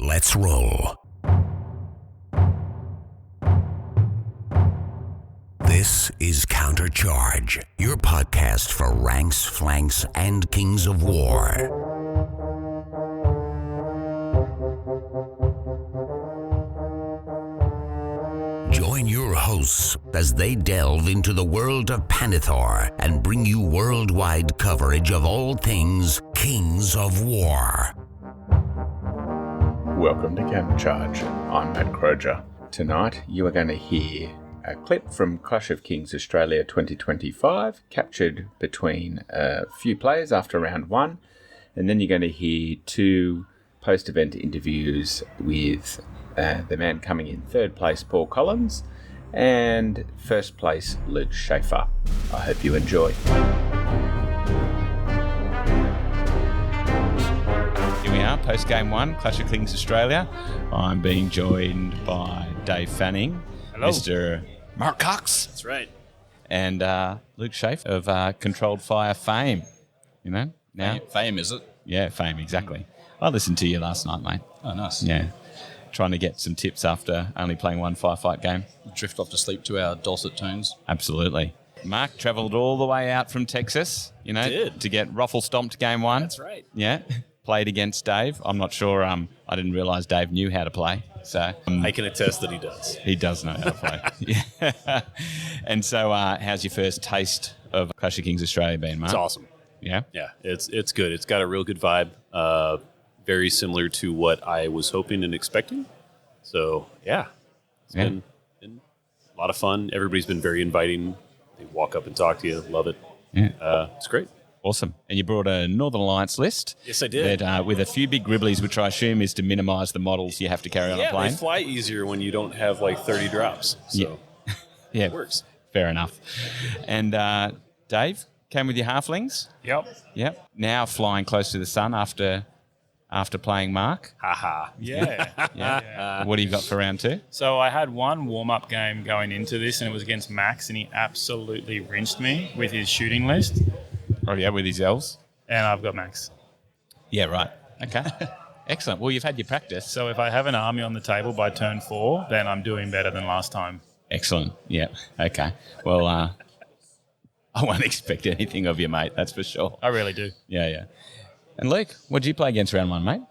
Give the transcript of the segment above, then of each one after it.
Let's roll. This is Countercharge, your podcast for ranks, flanks, and kings of war. Join your hosts as they delve into the world of Panithor and bring you worldwide coverage of all things Kings of War. Welcome to Countercharge. I'm Matt Croger. Tonight you are going to hear a clip from Clash of Kings Australia 2025, captured between a few players after round one, and then you're going to hear two post-event interviews with the man coming in third place, Paul Collins, and first place, Luke Schaefer. I hope you enjoy. Here we are, post game one, Clash of Kings Australia. I'm being joined by Dave Fanning, hello, Mr. Mark Cox. That's right. And Luke Schaefer of Controlled Fire fame. You know? Now? Fame, is it? Yeah, fame, exactly. I listened to you last night, mate. Oh, nice. Yeah. Trying to get some tips after only playing one firefight game. Drift off to sleep to our dulcet tones. Absolutely. Mark travelled all the way out from Texas, you know, to get ruffle stomped game one. That's right. Yeah. Played against Dave. I'm not sure. I didn't realise Dave knew how to play. So I can attest that he does. He does know how to play. Yeah. And so, how's your first taste of Clash of Kings Australia been, Mark? It's awesome. Yeah. Yeah, it's good. It's got a real good vibe. Very similar to what I was hoping and expecting. So yeah, it's been a lot of fun. Everybody's been very inviting. They walk up and talk to you. Love it. Yeah. It's great. Awesome. And you brought a Northern Alliance list. Yes, I did. That, with a few big gribblies, which I assume is to minimise the models you have to carry on a plane. They fly easier when you don't have like 30 drops. So yeah, it works. Fair enough. And Dave, came with your halflings? Yep. Now flying close to the sun after playing Mark. Haha. Yeah. What do you got for round two? So I had one warm-up game going into this, and it was against Max, and he absolutely rinsed me with his shooting list. Oh, yeah, with his elves? And I've got Max. Yeah, right. Okay. Excellent. Well, you've had your practice. So if I have an army on the table by turn 4, then I'm doing better than last time. Excellent. Yeah. Okay. Well, I won't expect anything of you, mate. That's for sure. I really do. Yeah. And Luke, what did you play against round one, mate?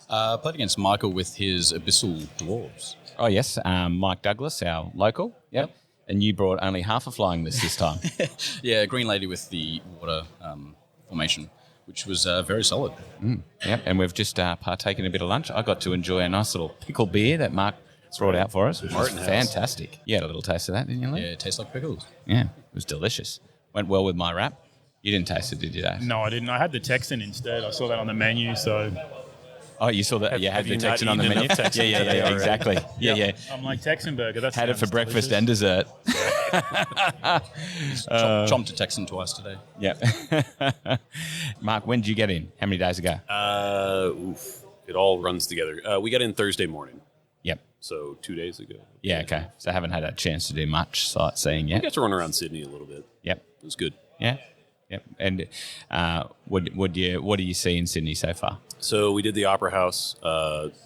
Played against Michael with his Abyssal Dwarves. Oh, yes. Mike Douglas, our local. Yep. And you brought only half a flying list this time. Yeah, Green Lady with the water formation, which was very solid. Yep. And we've just partaken a bit of lunch. I got to enjoy a nice little pickle beer that Mark brought out for us, which was fantastic. You had a little taste of that, didn't you, Luke? Yeah, it tastes like pickles. Yeah, it was delicious. Went well with my wrap. You didn't taste it, did you, Dave? No, I didn't. I had the Texan instead. I saw that on the menu, so... Oh, you saw that? You had the you not Texan on the eaten menu? enough Texan Yeah, today already? exactly. Yeah. I'm like, Texan burger, that's Had it for breakfast and dessert. Chomped a Texan twice today. Yeah. Mark, when did you get in? How many days ago? It all runs together. We got in Thursday morning, Yep. so 2 days ago. Yeah, okay. So I haven't had a chance to do much sightseeing We yet. got to run around Sydney a little bit. Yep. It was good. Yeah. Yep. And what do you see in Sydney so far? So we did the Opera House.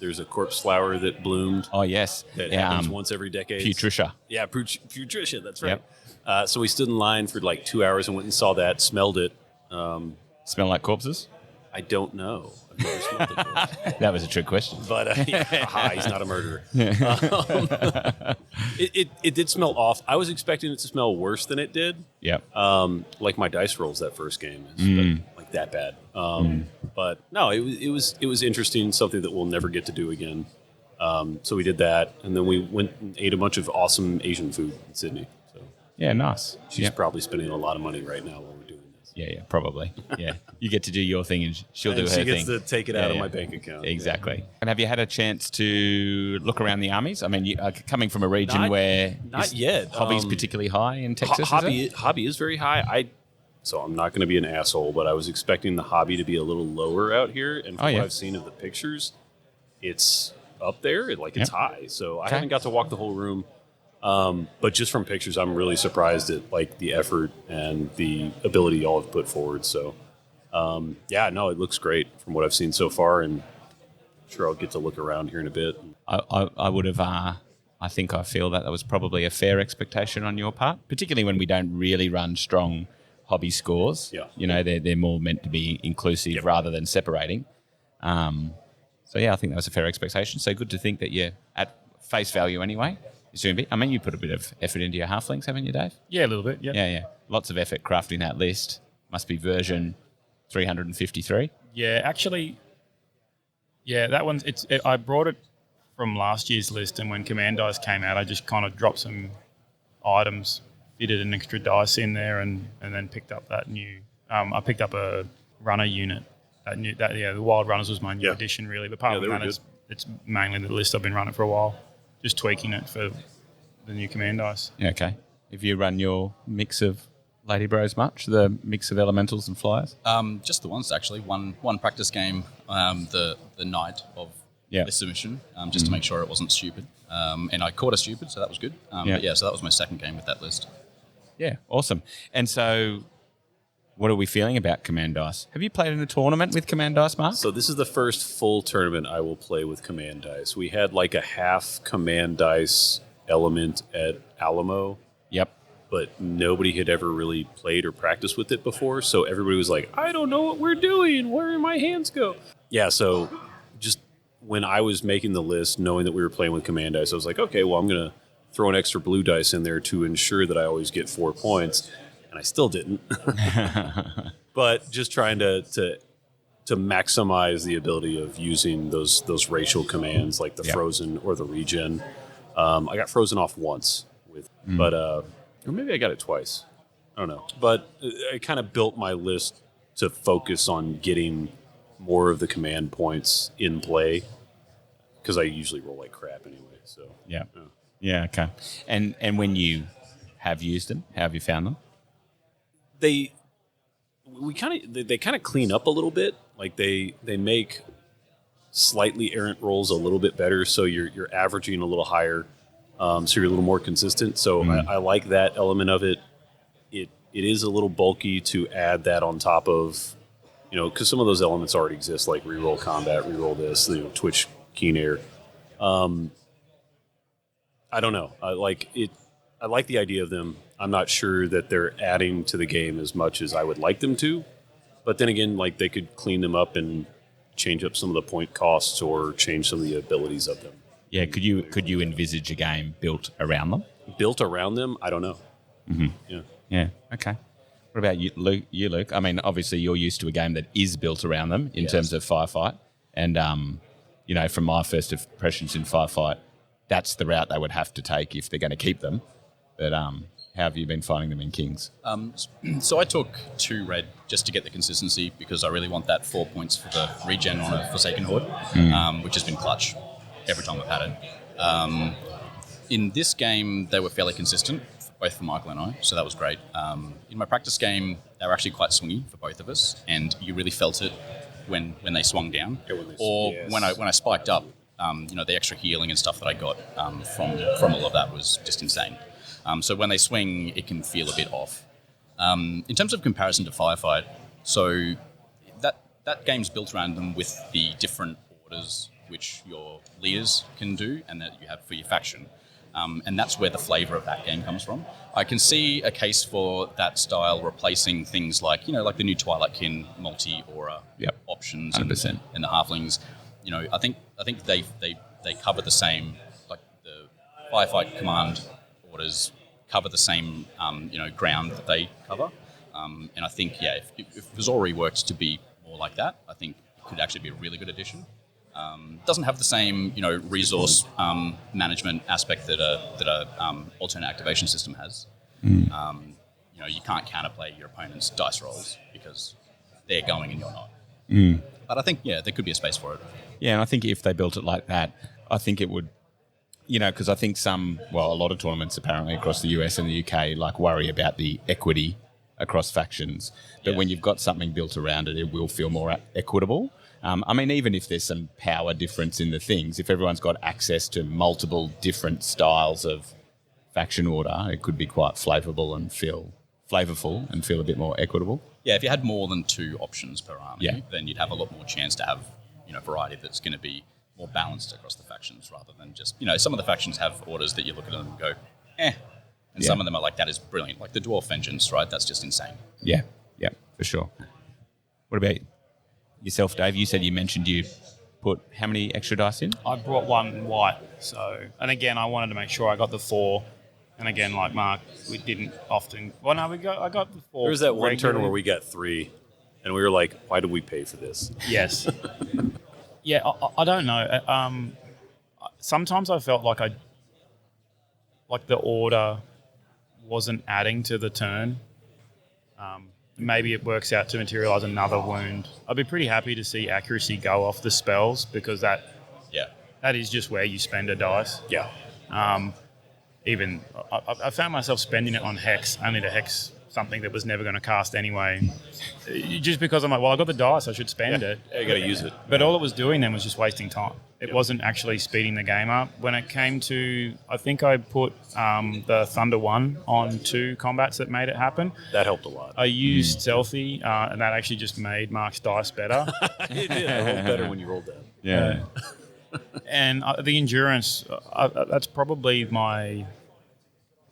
There's a corpse flower that bloomed. Oh, yes. That happens once every decade. Putrisha. Yeah, Putrisha, that's right. Yep. So we stood in line for like 2 hours and went and saw that, smelled it. Smell like corpses? I don't know. I've never smelled it before. That was a trick question. But he's not a murderer. It did smell off. I was expecting it to smell worse than it did. Yep. Like my dice rolls that first game, but like that bad. But no, it was interesting. Something that we'll never get to do again. So we did that, and then we went and ate a bunch of awesome Asian food in Sydney. So Yeah, nice. she's probably spending a lot of money right now while we're doing this. Yeah, probably. Yeah. You get to do your thing and she'll do And her she thing. gets to take it out of my bank account. Exactly. And have you had a chance to look around the armies? I mean, you are coming from a region where not yet. hobby's particularly high in Texas. Hobby is very high. So I'm not going to be an asshole, but I was expecting the hobby to be a little lower out here, and from what I've seen of the pictures, it's up there. It's high. So I haven't got to walk the whole room. But just from pictures, I'm really surprised at the effort and the ability y'all have put forward. So, it looks great from what I've seen so far, and sure I'll get to look around here in a bit. I would have. I think I feel that was probably a fair expectation on your part, particularly when we don't really run strong hobby scores. Yeah. You know, they're more meant to be inclusive rather than separating. So yeah, I think that was a fair expectation. So good to think that you're at face value anyway. You soon be. I mean, you put a bit of effort into your halflings, haven't you, Dave? Yeah, a little bit. Yeah. Lots of effort crafting that list. Must be version 353. Yeah, actually, that one's. I brought it from last year's list, and when Command Dice came out, I just kind of dropped some items, fitted an extra dice in there, and then picked up that new. I picked up a runner unit. The Wild Runners was my new addition, really. But apart from that, it's mainly the list I've been running for a while, just tweaking it for the new Command Dice. Yeah, okay. Have you run your mix of Lady Bros much? The mix of elementals and flyers? Just the once, actually. One practice game, the night of the submission, just to make sure it wasn't stupid. And I caught a stupid, so that was good. But so that was my second game with that list. Yeah, awesome. And so what are we feeling about Command Dice? Have you played in a tournament with Command Dice, Mark? So this is the first full tournament I will play with Command Dice. We had like a half Command Dice element at Alamo. Yep. But nobody had ever really played or practiced with it before. So everybody was like, I don't know what we're doing. Where do my hands go? Yeah, so just when I was making the list, knowing that we were playing with Command Dice, I was like, okay, well, I'm going to throw an extra blue dice in there to ensure that I always get 4 points. And I still didn't. But just trying to maximize the ability of using those racial commands like the frozen or the regen. I got frozen off once but or maybe I got it twice. I don't know. But I kind of built my list to focus on getting more of the command points in play because I usually roll like crap anyway. So yeah, okay. And when you have used them, how have you found them? They kind of clean up a little bit. Like they make slightly errant rolls a little bit better, so you're averaging a little higher, so you're a little more consistent. So I like that element of it. It is a little bulky to add that on top of, because some of those elements already exist, like reroll combat, reroll this, Twitch Keen Air. I don't know. I like it. I like the idea of them. I'm not sure that they're adding to the game as much as I would like them to. But then again, like they could clean them up and change up some of the point costs or change some of the abilities of them. Yeah, could you envisage a game built around them? Built around them? I don't know. Mm-hmm. Yeah. Okay. What about you, Luke? I mean, obviously you're used to a game that is built around them in terms of Firefight, and from my first impressions in Firefight, that's the route they would have to take if they're going to keep them. But how have you been finding them in Kings? So I took 2 red just to get the consistency because I really want that 4 points for the regen on a Forsaken Horde, which has been clutch every time I've had it. In this game, they were fairly consistent, both for Michael and I, so that was great. In my practice game, they were actually quite swingy for both of us, and you really felt it when they swung down, when I spiked up. The extra healing and stuff that I got from all of that was just insane. So when they swing, it can feel a bit off. In terms of comparison to Firefight, so that game's built around them with the different orders which your leaders can do and that you have for your faction. And that's where the flavour of that game comes from. I can see a case for that style replacing things like, like the new Twilight Kin multi-aura options 100%. And the Halflings. I think they cover the same, like the Firefight command orders cover the same, ground that they cover. And I think, if Vizori worked to be more like that, I think it could actually be a really good addition. Doesn't have the same, resource management aspect that a alternate activation system has. You can't counterplay your opponent's dice rolls because they're going and you're not. But I think, there could be a space for it. Yeah, and I think if they built it like that, I think it would, because I think a lot of tournaments apparently across the US and the UK worry about the equity across factions. But when you've got something built around it, it will feel more equitable. Even if there's some power difference in the things, if everyone's got access to multiple different styles of faction order, it could be quite flavorful and feel a bit more equitable. Yeah, if you had more than 2 options per army, then you'd have a lot more chance to have variety that's going to be more balanced across the factions rather than just, some of the factions have orders that you look at them and go, eh. And some of them are like, that is brilliant. Like the Dwarf Vengeance, right? That's just insane. Yeah, for sure. What about yourself, Dave? You said you mentioned you put how many extra dice in? I brought one white. So, and again, I wanted to make sure I got the 4. And again, like Mark, we didn't often. Well, no, I got the 4. There was that one regularly. turn where we got 3, and we were like, "Why did we pay for this?" Yes. Yeah, I don't know. Sometimes I felt like the order wasn't adding to the turn. Maybe it works out to materialise another wound. I'd be pretty happy to see accuracy go off the spells because that is just where you spend a dice. Yeah. Even I found myself spending it on Hex, only to Hex something that was never going to cast anyway. Just because I'm like, well, I got the dice, I should spend it. Yeah, you got to use it. But all it was doing then was just wasting time. It wasn't actually speeding the game up. When it came to, I think I put the Thunder 1 on 2 combats that made it happen. That helped a lot. I used Stealthy, and that actually just made Mark's dice better. It did. It rolled better when you rolled that. Yeah. And the Endurance, that's probably my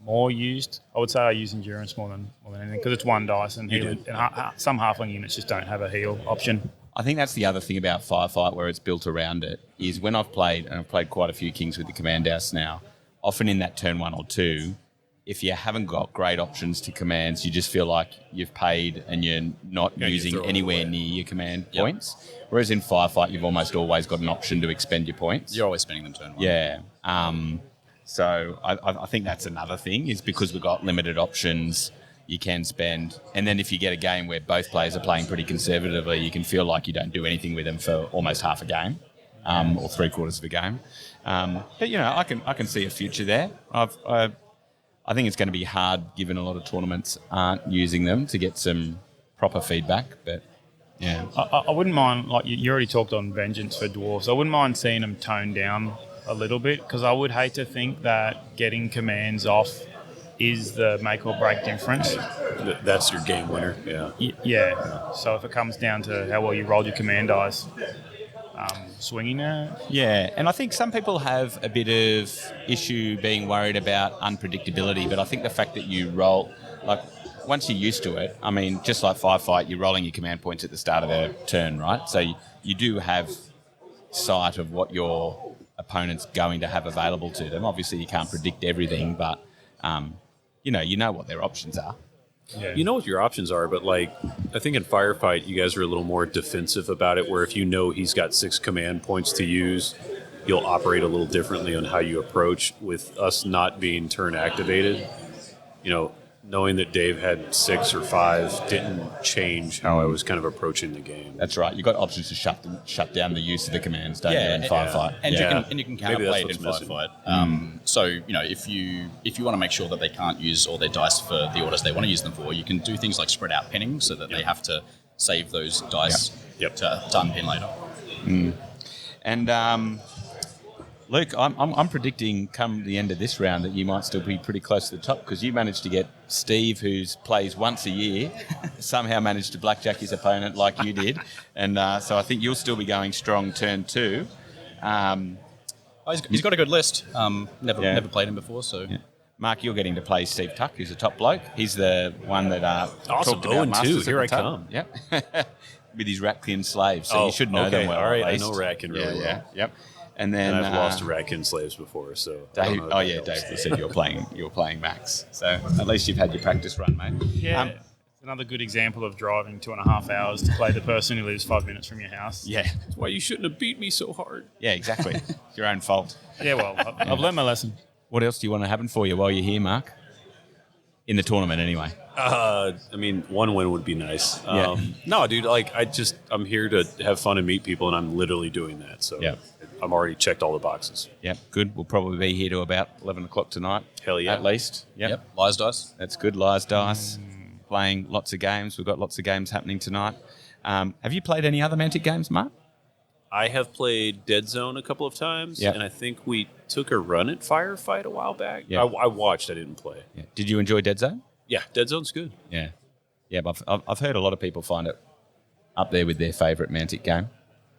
more used. I would say I use Endurance more than anything because it's 1 dice and healing. And some halfling units just don't have a heal option. I think that's the other thing about Firefight where it's built around it is when I've played, and I've played quite a few Kings with the Command House now, often in that turn 1 or 2, if you haven't got great options to commands, you just feel like you've paid and you're not using anywhere near your command points. Whereas in Firefight, you've almost always got an option to expend your points. You're always spending them turn 1. Yeah. So I think that's another thing is because we've got limited options, you can spend. And then if you get a game where both players are playing pretty conservatively, you can feel like you don't do anything with them for almost half a game or 3/4 of a game. But, I can see a future there. I think it's going to be hard, given a lot of tournaments aren't using them, to get some proper feedback. But, yeah. I wouldn't mind, like you already talked on Vengeance for Dwarves, I wouldn't mind seeing them toned down a little bit because I would hate to think that getting commands off is the make or break difference. That's your game winner, Yeah. So if it comes down to how well you rolled your command dice, swinging it. Yeah, and I think some people have a bit of issue being worried about unpredictability, but I think the fact that you roll, like, once you're used to it, I mean, just like Firefight, you're rolling your command points at the start of their turn, right? So you do have sight of what your opponent's going to have available to them. Obviously, you can't predict everything, but, you know what their options are. Yeah. You know what your options are, but like I think in Firefight, you guys are a little more defensive about it, where if you know he's got 6 command points to use, you'll operate a little differently on how you approach. With us not being turn activated, knowing that Dave had 6 or 5 didn't change how I was kind of approaching the game. That's right. You've got options to shut down the use of the commands, don't you, in Firefight? And you can counterplay it in Firefight. So, if you want to make sure that they can't use all their dice for the orders they want to use them for, you can do things like spread out pinning so that they have to save those dice to unpin later. Mm. And Luke, I'm predicting come the end of this round that you might still be pretty close to the top because you managed to get Steve, who plays once a year, somehow managed to blackjack his opponent like you did. And so I think you'll still be going strong turn 2. He's got a good list. Never played him before, so... Yeah. Mark, you're getting to play Steve Tuck, who's a top bloke. He's the one that awesome. talked about Masters. Here I come. Yep. With his Ratkin slaves, so you should know them well. All right, I know Ratkin really well. Yep. And then I've lost to Ratkin slaves before, so Dave. Dave said you're playing Max, so at least you've had your practice run, mate. Yeah, it's another good example of driving 2.5 hours to play the person who lives 5 minutes from your house. Yeah, that's why you shouldn't have beat me so hard. Yeah, exactly. It's your own fault. Yeah, well, I've learned my lesson. What else do you want to happen for you while you're here, Mark? In the tournament, anyway. One win would be nice. Yeah. No, dude, I'm here to have fun and meet people, and I'm literally doing that. So I'm already checked all the boxes. Yep, good. We'll probably be here to about 11 o'clock tonight. Hell yeah. At least. Yep. Liar's Dice. That's good. Liar's Dice. Playing lots of games. We've got lots of games happening tonight. Have you played any other Mantic games, Mark? I have played Dead Zone a couple of times, Yep. and I think we took a run at Firefight a while back. Yep. I watched, I didn't play. Yeah. Did you enjoy Dead Zone? Yeah, Dead Zone's good. Yeah. Yeah, but I've heard a lot of people find it up there with their favourite Mantic game.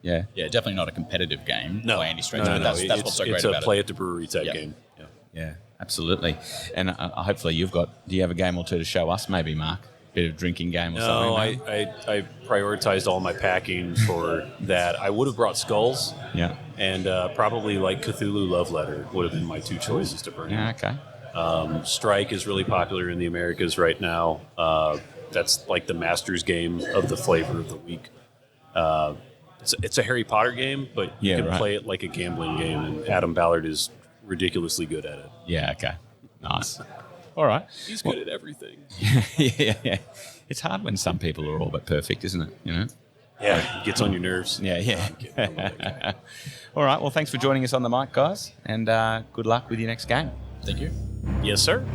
Yeah. Yeah, definitely not a competitive game by any stretch. No, but that's what's so great about it. It's a play at the brewery type game. Yeah. Yeah, absolutely. And hopefully do you have a game or two to show us maybe, Mark? Bit of drinking game or something? No, maybe? I prioritized all my packing for that. I would have brought Skulls. Yeah. And probably like Cthulhu Love Letter would have been my two choices to bring. Yeah, okay. Strike is really popular in the Americas right now. That's like the Masters game of the flavor of the week. It's a Harry Potter game, but you can play it like a gambling game, and Adam Ballard is ridiculously good at it. Yeah, okay. Nice. All right. He's good at everything. yeah. It's hard when some people are all but perfect, isn't it? You know? Yeah, it gets on your nerves. Yeah. All right. Well, thanks for joining us on the mic, guys, and good luck with your next game. Thank you. Yes, sir.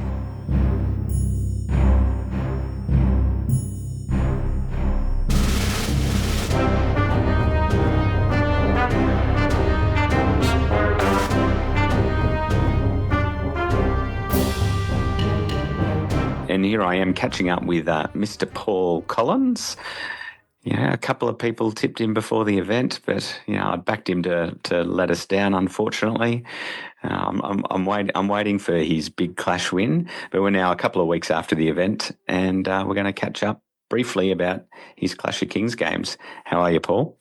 And here I am catching up with Mr. Paul Collins. Yeah, a couple of people tipped him before the event, but I backed him to let us down. Unfortunately, I'm waiting for his big Clash win, but we're now a couple of weeks after the event, and we're going to catch up briefly about his Clash of Kings games. How are you, Paul?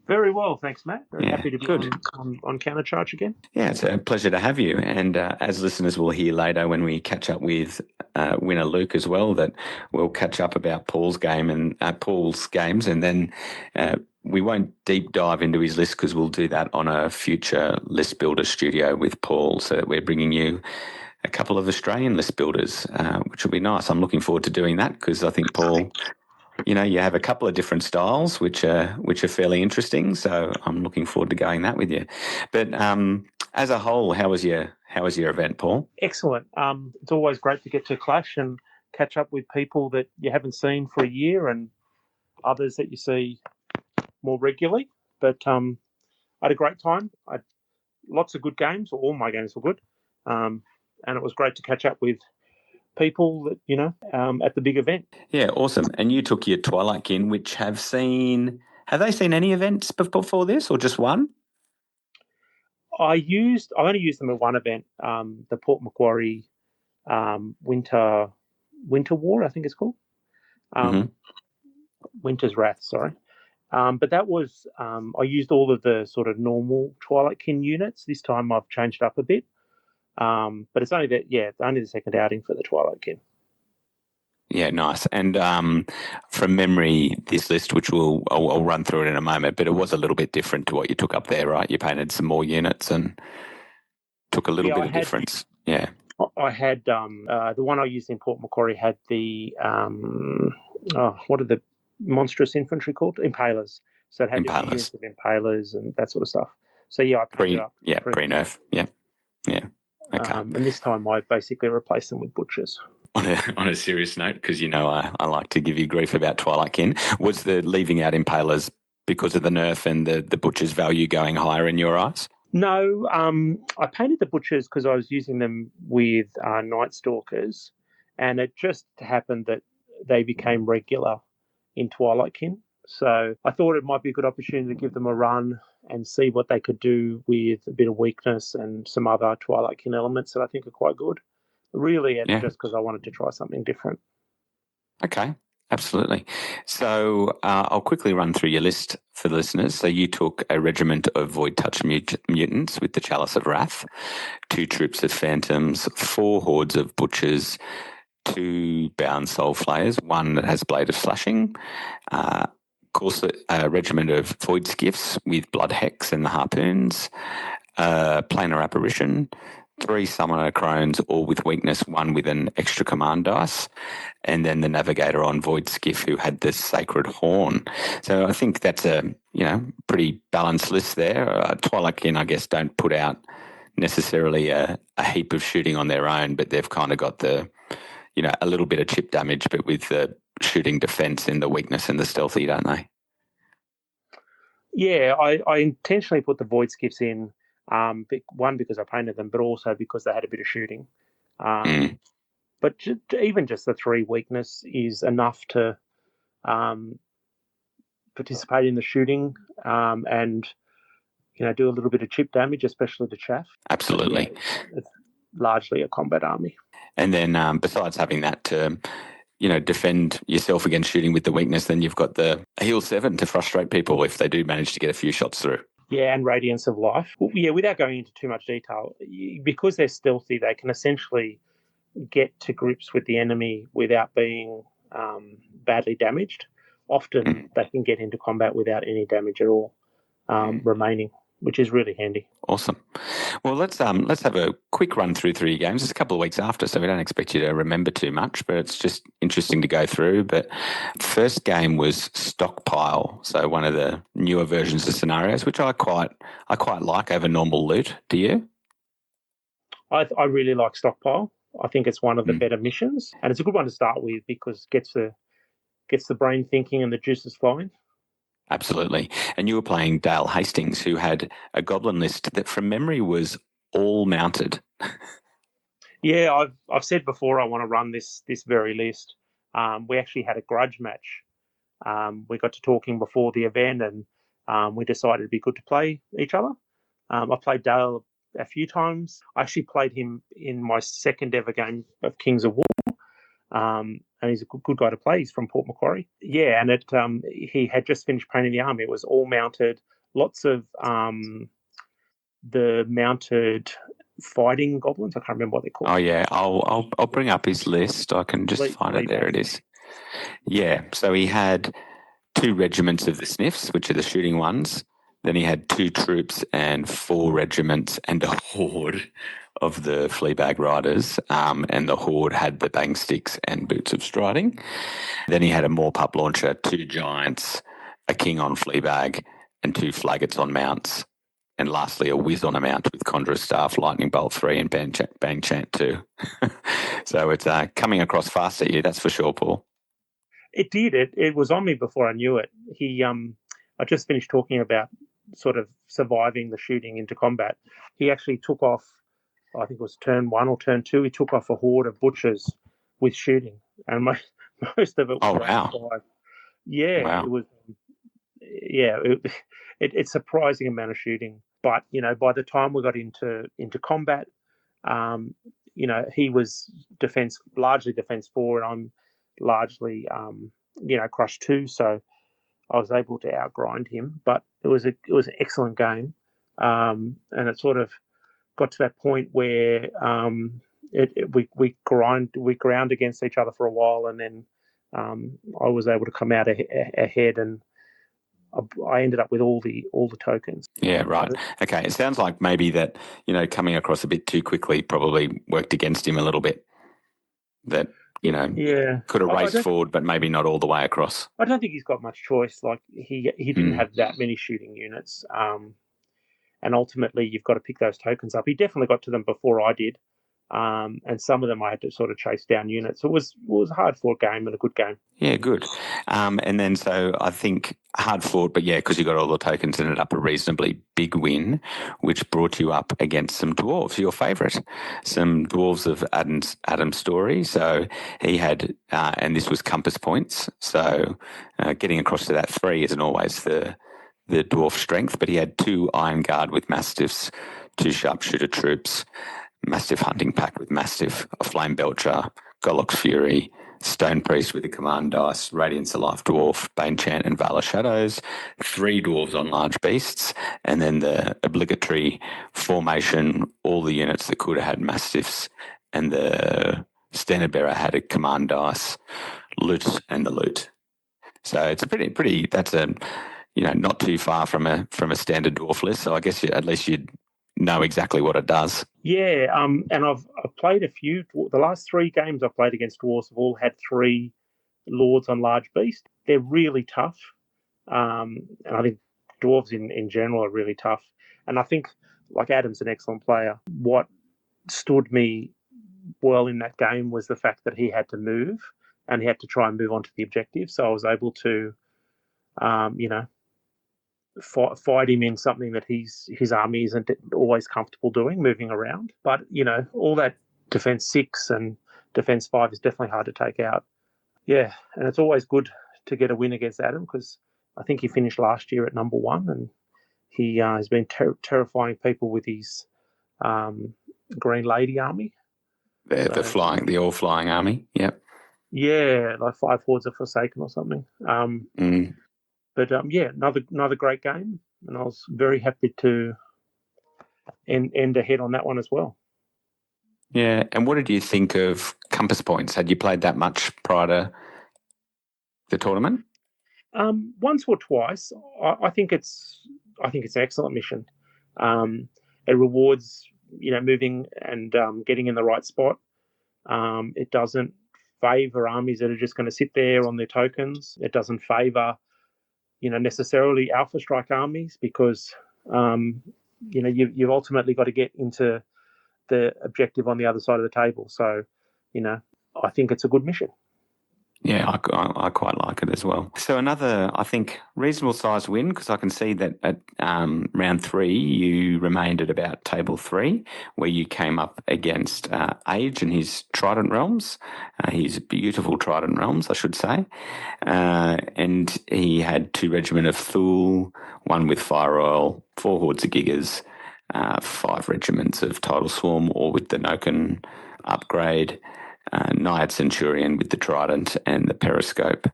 Very well, thanks, Matt. Very happy to be good. on Countercharge again. Yeah, it's a pleasure to have you. And as listeners will hear later when we catch up with winner Luke as well, that we'll catch up about Paul's game and Paul's games, and then we won't deep dive into his list because we'll do that on a future list builder studio with Paul, so that we're bringing you a couple of Australian list builders, which will be nice. I'm looking forward to doing that because I think, Paul, you have a couple of different styles which are fairly interesting. So I'm looking forward to going that with you. But as a whole, how was your event, Paul? Excellent. It's always great to get to Clash and catch up with people that you haven't seen for a year and others that you see more regularly. But I had a great time. I had lots of good games. All my games were good. And it was great to catch up with people that at the big event. Yeah, awesome. And you took your Twilight Kin, which have they seen any events before this, or just one? I only used them at one event, the Port Macquarie Winter War, I think it's called. Winter's Wrath, sorry. But that was I used all of the sort of normal Twilight Kin units. This time I've changed up a bit. But it's only the second outing for the Twilight Kin. Yeah, nice. And from memory, this list, which I'll run through it in a moment, but it was a little bit different to what you took up there, right? You painted some more units and took a little bit of difference. Yeah. I had the one I used in Port Macquarie had the what are the monstrous infantry called? Impalers. So it had different units of impalers and that sort of stuff. So I painted up. Yeah, pre-nerf. Yeah. Okay. And this time I basically replaced them with butchers. On a serious note, because I like to give you grief about Twilight Kin, was the leaving out impalers because of the nerf and the butcher's value going higher in your eyes? No, I painted the butchers because I was using them with Night Stalkers, and it just happened that they became regular in Twilight Kin. So I thought it might be a good opportunity to give them a run and see what they could do with a bit of weakness and some other Twilight Kin elements that I think are quite good. Really, it's just because I wanted to try something different. Okay, absolutely. So I'll quickly run through your list for the listeners. So you took a regiment of Void Touch mutants with the Chalice of Wrath, 2 troops of Phantoms, 4 hordes of Butchers, 2 Bound Soul Flayers, 1 that has Blade of Slashing, a regiment of Void Skiffs with Blood Hex and the Harpoons, Planar Apparition, 3 Summoner Crones, all with weakness, 1 with an extra command dice, and then the Navigator on Void Skiff who had the Sacred Horn. So I think that's a pretty balanced list there. Twilight Kin, I guess, don't put out necessarily a heap of shooting on their own, but they've kind of got the a little bit of chip damage, but with the shooting defense and the weakness and the stealthy, don't they? Yeah, I intentionally put the Void Skiffs in, one because I painted them, but also because they had a bit of shooting. But even just the 3 weakness is enough to participate in the shooting and do a little bit of chip damage, especially to chaff. Absolutely. It's largely a combat army. And then besides having that to, defend yourself against shooting with the weakness, then you've got the heal 7 to frustrate people if they do manage to get a few shots through. Yeah, and Radiance of Life. Well, yeah, without going into too much detail, because they're stealthy, they can essentially get to grips with the enemy without being badly damaged. Often they can get into combat without any damage at all remaining, which is really handy. Awesome. Well, let's have a quick run through 3 games. It's a couple of weeks after, so we don't expect you to remember too much, but it's just interesting to go through. But first game was Stockpile, so one of the newer versions of scenarios, which I quite like over normal loot. Do you? I really like Stockpile. I think it's one of the better missions, and it's a good one to start with because it gets the brain thinking and the juices flowing. Absolutely. And you were playing Dale Hastings, who had a goblin list that from memory was all mounted. Yeah, I've said before I want to run this very list. We actually had a grudge match. We got to talking before the event and we decided it'd be good to play each other. I played Dale a few times. I actually played him in my second ever game of Kings of War. And he's a good guy to play. He's from Port Macquarie. Yeah, and he had just finished painting the army. It was all mounted, lots of the mounted fighting goblins. I can't remember what they're called. Oh yeah, I'll bring up his list. I can just find it. There it is. Yeah, so he had 2 regiments of the Sniffs, which are the shooting ones. Then he had 2 troops and 4 regiments and a horde of the Fleabag Riders, and the horde had the bang sticks and boots of striding. Then he had a Morpup launcher, 2 giants, a king on Fleabag, and 2 flaggots on mounts. And lastly, a whiz on a mount with Conjurer's Staff, Lightning Bolt 3 and Bang Chant 2. So it's coming across fast at you, that's for sure, Paul. It did. It was on me before I knew it. I just finished talking about sort of surviving the shooting into combat. He actually took off, I think it was turn 1 or turn 2, he took off a horde of butchers with shooting. And most of it was five. Yeah, wow. It was. Yeah, it's surprising amount of shooting. But, by the time we got into combat, he was largely defense 4 and I'm largely, crush 2. So I was able to outgrind him, but it was an excellent game. And it sort of got to that point where we ground against each other for a while, and then I was able to come out ahead, and I ended up with all the tokens. Yeah, right. Okay, it sounds like maybe that coming across a bit too quickly probably worked against him a little bit. That could have raced forward, but maybe not all the way across. I don't think he's got much choice. Like he didn't have that many shooting units. And ultimately, you've got to pick those tokens up. He definitely got to them before I did, and some of them I had to sort of chase down units. So it was a hard-fought game and a good game. Yeah, good. And then so I think hard-fought, but yeah, because you got all the tokens, ended up a reasonably big win, which brought you up against some dwarves, your favourite, some dwarves of Adam's story. So he had, and this was compass points. So getting across to that 3 isn't always the dwarf strength, but he had 2 Iron Guard with Mastiffs, 2 Sharpshooter troops, Mastiff Hunting Pack with Mastiff, a Flame Belcher, Gollock's Fury, Stone Priest with the Command Dice, Radiance of Life Dwarf, Bane Chant and Valor Shadows, 3 Dwarves on Large Beasts, and then the obligatory formation, all the units that could have had Mastiffs, and the Standard Bearer had a Command Dice, Loot and the Loot. So it's a pretty that's a not too far from a standard dwarf list. So I guess at least you'd know exactly what it does. Yeah, and I've played a few. The last 3 games I've played against dwarves have all had 3 lords on large beast. They're really tough, and I think dwarves in general are really tough. And I think, like Adam's an excellent player. What stood me well in that game was the fact that he had to move, and he had to try and move on to the objective. So I was able to, fight him in something that his army isn't always comfortable doing, moving around. But, all that defense 6 and defense 5 is definitely hard to take out. Yeah, and it's always good to get a win against Adam because I think he finished last year at number 1, and he has been terrifying people with his Green Lady army. The all-flying army, yep. Yeah, like 5 Hordes of Forsaken or something. But another great game, and I was very happy to end ahead on that one as well. Yeah, and what did you think of Compass Points? Had you played that much prior to the tournament? Once or twice. I think it's an excellent mission. It rewards moving and getting in the right spot. It doesn't favour armies that are just going to sit there on their tokens. It doesn't favour necessarily Alpha Strike armies, because you've ultimately got to get into the objective on the other side of the table. So I think it's a good mission. Yeah, I quite like it as well. So another, I think, reasonable sized win, because I can see that at round 3 you remained at about table 3, where you came up against Age and his Trident Realms, his beautiful Trident Realms, I should say. And he had 2 regiment of Thule, 1 with Fire Oil, 4 Hordes of Gigas, 5 regiments of Tidal Swarm, all with the Noken upgrade. Naiad Centurion with the Trident and the Periscope,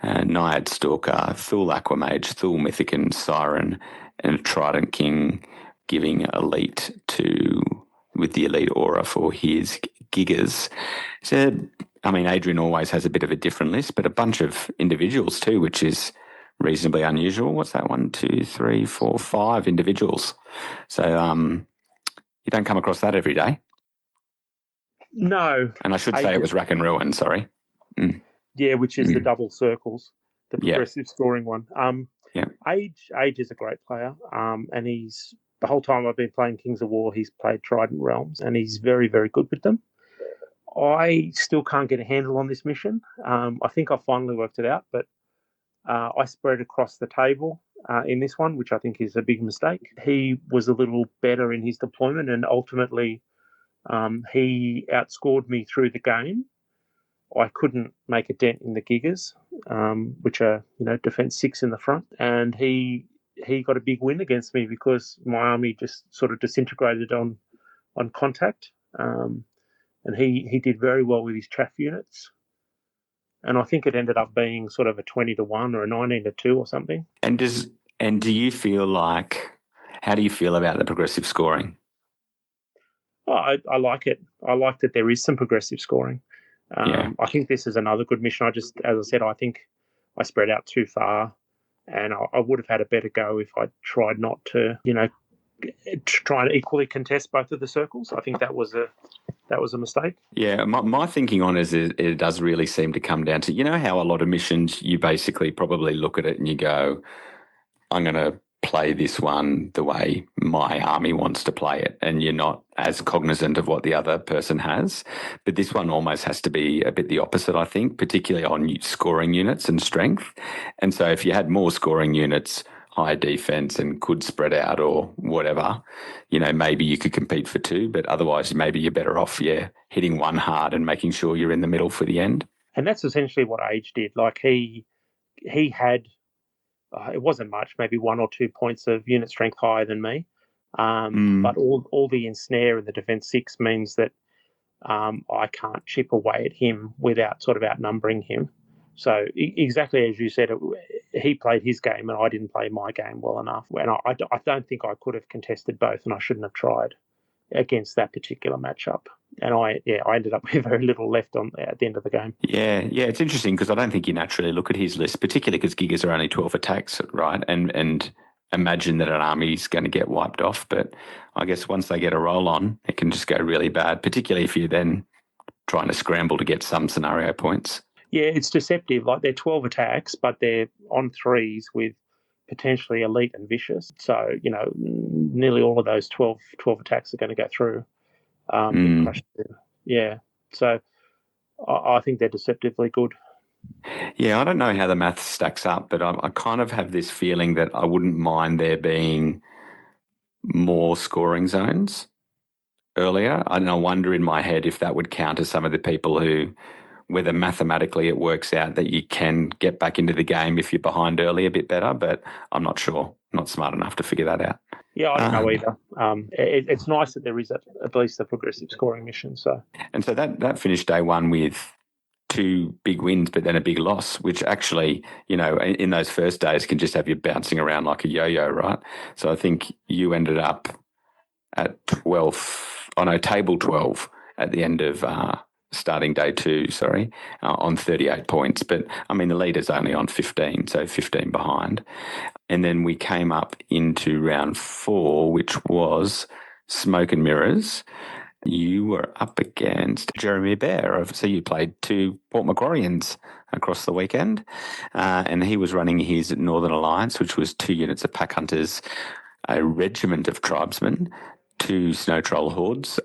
Naiad Stalker, Thule Aquamage, Thule Mythican Siren, and a Trident King, giving elite with the elite aura for his Gigas. So, I mean, Adrian always has a bit of a different list, but a bunch of individuals too, which is reasonably unusual. What's that? 1, 2, 3, 4, 5 individuals. So you don't come across that every day. No. And I should say it was Rack and Ruin, sorry. Yeah, which is the double circles, the progressive scoring one. Age is a great player, and he's, the whole time I've been playing Kings of War, he's played Trident Realms, and he's very, very good with them. I still can't get a handle on this mission. I think I finally worked it out, but I spread across the table in this one, which I think is a big mistake. He was a little better in his deployment, and ultimately he outscored me through the game. I couldn't make a dent in the Gigas, which are defense 6 in the front, and he got a big win against me because my army just sort of disintegrated on contact, and he did very well with his chaff units, and I think it ended up being sort of a 20-1 or a 19-2 or something. And do you feel like, how do you feel about the progressive scoring? I like it. I like that there is some progressive scoring. I think this is another good mission. As I said, I think I spread out too far, and I would have had a better go if I tried not to, try and equally contest both of the circles. I think that was a mistake. Yeah, my thinking on it does really seem to come down to, how a lot of missions, you basically probably look at it and you go, I'm going to play this one the way my army wants to play it, and you're not as cognizant of what the other person has. But this one almost has to be a bit the opposite, I think, particularly on scoring units and strength. And so if you had more scoring units, high defense, and could spread out or whatever, maybe you could compete for 2, but otherwise maybe you're better off, hitting one hard and making sure you're in the middle for the end. And that's essentially what Age did. Like he had, it wasn't much, maybe 1 or 2 points of unit strength higher than me. But all the ensnare in the defense 6 means that I can't chip away at him without sort of outnumbering him. So exactly as you said, he played his game and I didn't play my game well enough. And I don't think I could have contested both, and I shouldn't have tried against that particular matchup. And I ended up with very little left at the end of the game. Yeah, it's interesting because I don't think you naturally look at his list, particularly because Gigas are only 12 attacks, right? And imagine that an army's going to get wiped off. But I guess once they get a roll on, it can just go really bad, particularly if you're then trying to scramble to get some scenario points. Yeah, it's deceptive. Like, they're 12 attacks, but they're on 3s with potentially elite and vicious. So, nearly all of those 12 attacks are going to go through. Yeah, so I think they're deceptively good. Yeah, I don't know how the math stacks up, but I kind of have this feeling that I wouldn't mind there being more scoring zones earlier. And I wonder in my head if that would counter some of the people who whether mathematically it works out that you can get back into the game if you're behind early a bit better, but I'm not sure. Not smart enough to figure that out. Yeah, I don't know either. It's nice that there is at least a progressive scoring mission. So that finished day one with 2 big wins, but then a big loss, which actually, in those first days can just have you bouncing around like a yo-yo, right? So I think you ended up at table 12 at the end of starting day 2, on 38 points. But, I mean, the leader's only on 15, so 15 behind. And then we came up into round 4, which was Smoke and Mirrors. You were up against Jeremy Bear. So you played 2 Port Macquarians across the weekend, and he was running his Northern Alliance, which was 2 units of pack hunters, a regiment of tribesmen, 2 snow troll hordes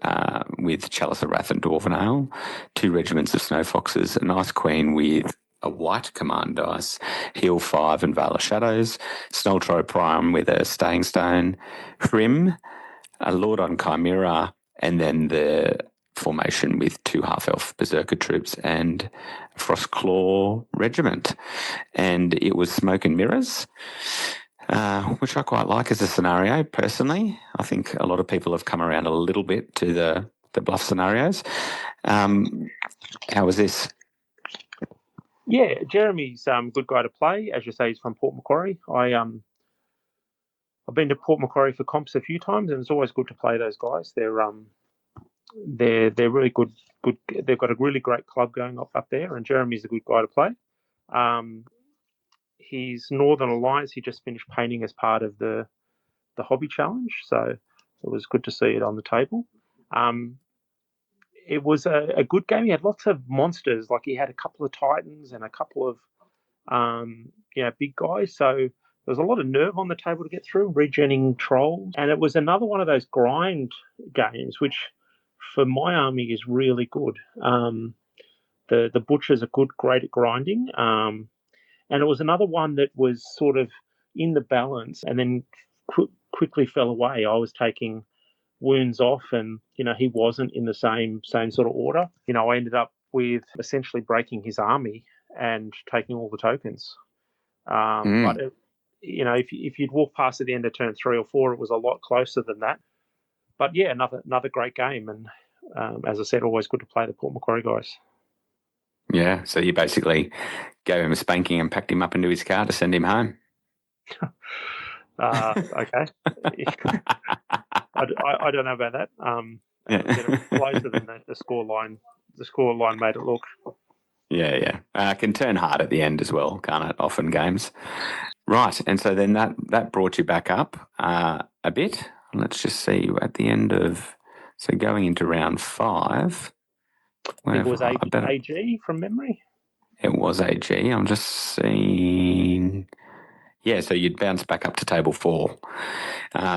with Chalice of Wrath and Dwarven Ale, 2 regiments of snow foxes, a nice queen with a white command dice, Heal 5 and Veil of Shadows, Snelltro Prime with a Staying Stone, Hrim, a Lord on Chimera, and then the formation with 2 half-elf berserker troops and Frostclaw regiment. And it was Smoke and Mirrors, which I quite like as a scenario, personally. I think a lot of people have come around a little bit to the bluff scenarios. How was this? Yeah, Jeremy's good guy to play. As you say, he's from Port Macquarie. I've been to Port Macquarie for comps a few times, and it's always good to play those guys. They're really good. They've got a really great club going up there, and Jeremy's a good guy to play. His Northern Alliance, he just finished painting as part of the hobby challenge, so it was good to see it on the table. It was a good game. He had lots of monsters, like he had a couple of Titans and a couple of big guys. So there was a lot of nerve on the table to get through, regenning trolls. And it was another one of those grind games, which for my army is really good. The butchers are great at grinding. And it was another one that was sort of in the balance and then quickly fell away. I was taking wounds off and, he wasn't in the same sort of order. I ended up with essentially breaking his army and taking all the tokens. But, if you'd walk past at the end of turn 3 or 4, it was a lot closer than that. But, yeah, another great game. And, as I said, always good to play the Port Macquarie guys. Yeah, so you basically gave him a spanking and packed him up into his car to send him home. Okay. I don't know about that. Closer than the score line. The score line made it look. Yeah. Can turn hard at the end as well, can't it? Often games. Right, and so then that brought you back up a bit. Let's just see at the end of going into round 5. I think it was AG from memory. It was AG. I'm just seeing. Yeah, so you'd bounce back up to table 4.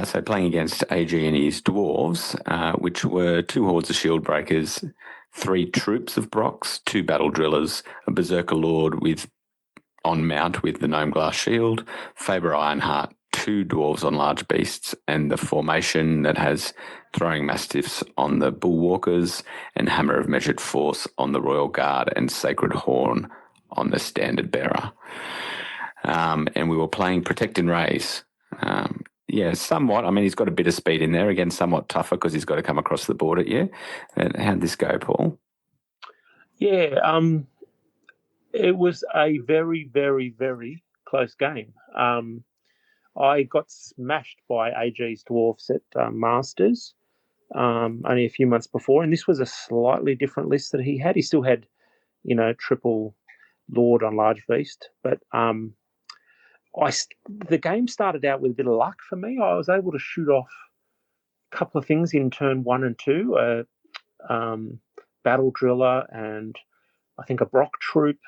So playing against AG and his dwarves, which were 2 hordes of shield breakers, 3 troops of Brocks, 2 battle drillers, a berserker lord on mount with the gnome glass shield, Faber Ironheart, 2 dwarves on large beasts, and the formation that has throwing mastiffs on the bullwalkers and hammer of measured force on the royal guard and sacred horn on the standard bearer. And we were playing Protect and Raise. Somewhat. I mean, he's got a bit of speed in there. Again, somewhat tougher because he's got to come across the board at you. How'd this go, Paul? Yeah, it was a very, very, very close game. I got smashed by AG's dwarfs at Masters only a few months before, and this was a slightly different list that he had. He still had, triple Lord on large beast, but the game started out with a bit of luck for me. I was able to shoot off a couple of things in turn 1 and 2, battle driller and I think a Brock troop,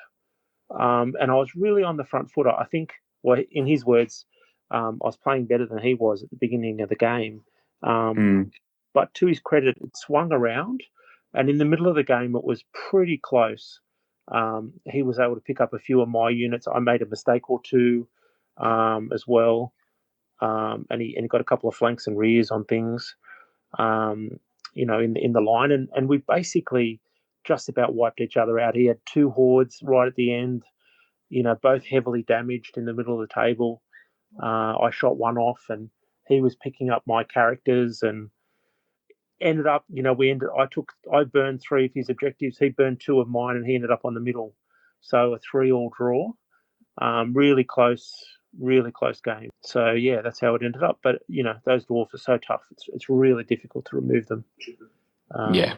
and I was really on the front foot. I think, well, in his words, I was playing better than he was at the beginning of the game. But to his credit, it swung around, and in the middle of the game, it was pretty close. He was able to pick up a few of my units. I made a mistake or two as well, and he got a couple of flanks and rears on things, in the line, and we basically just about wiped each other out. He had 2 hordes right at the end, both heavily damaged in the middle of the table. I shot one off, and he was picking up my characters, and ended up, I burned 3 of his objectives. He burned 2 of mine, and he ended up on the middle. So a 3-all draw. Really close game. So yeah, that's how it ended up. But those dwarfs are so tough. It's really difficult to remove them. Yeah.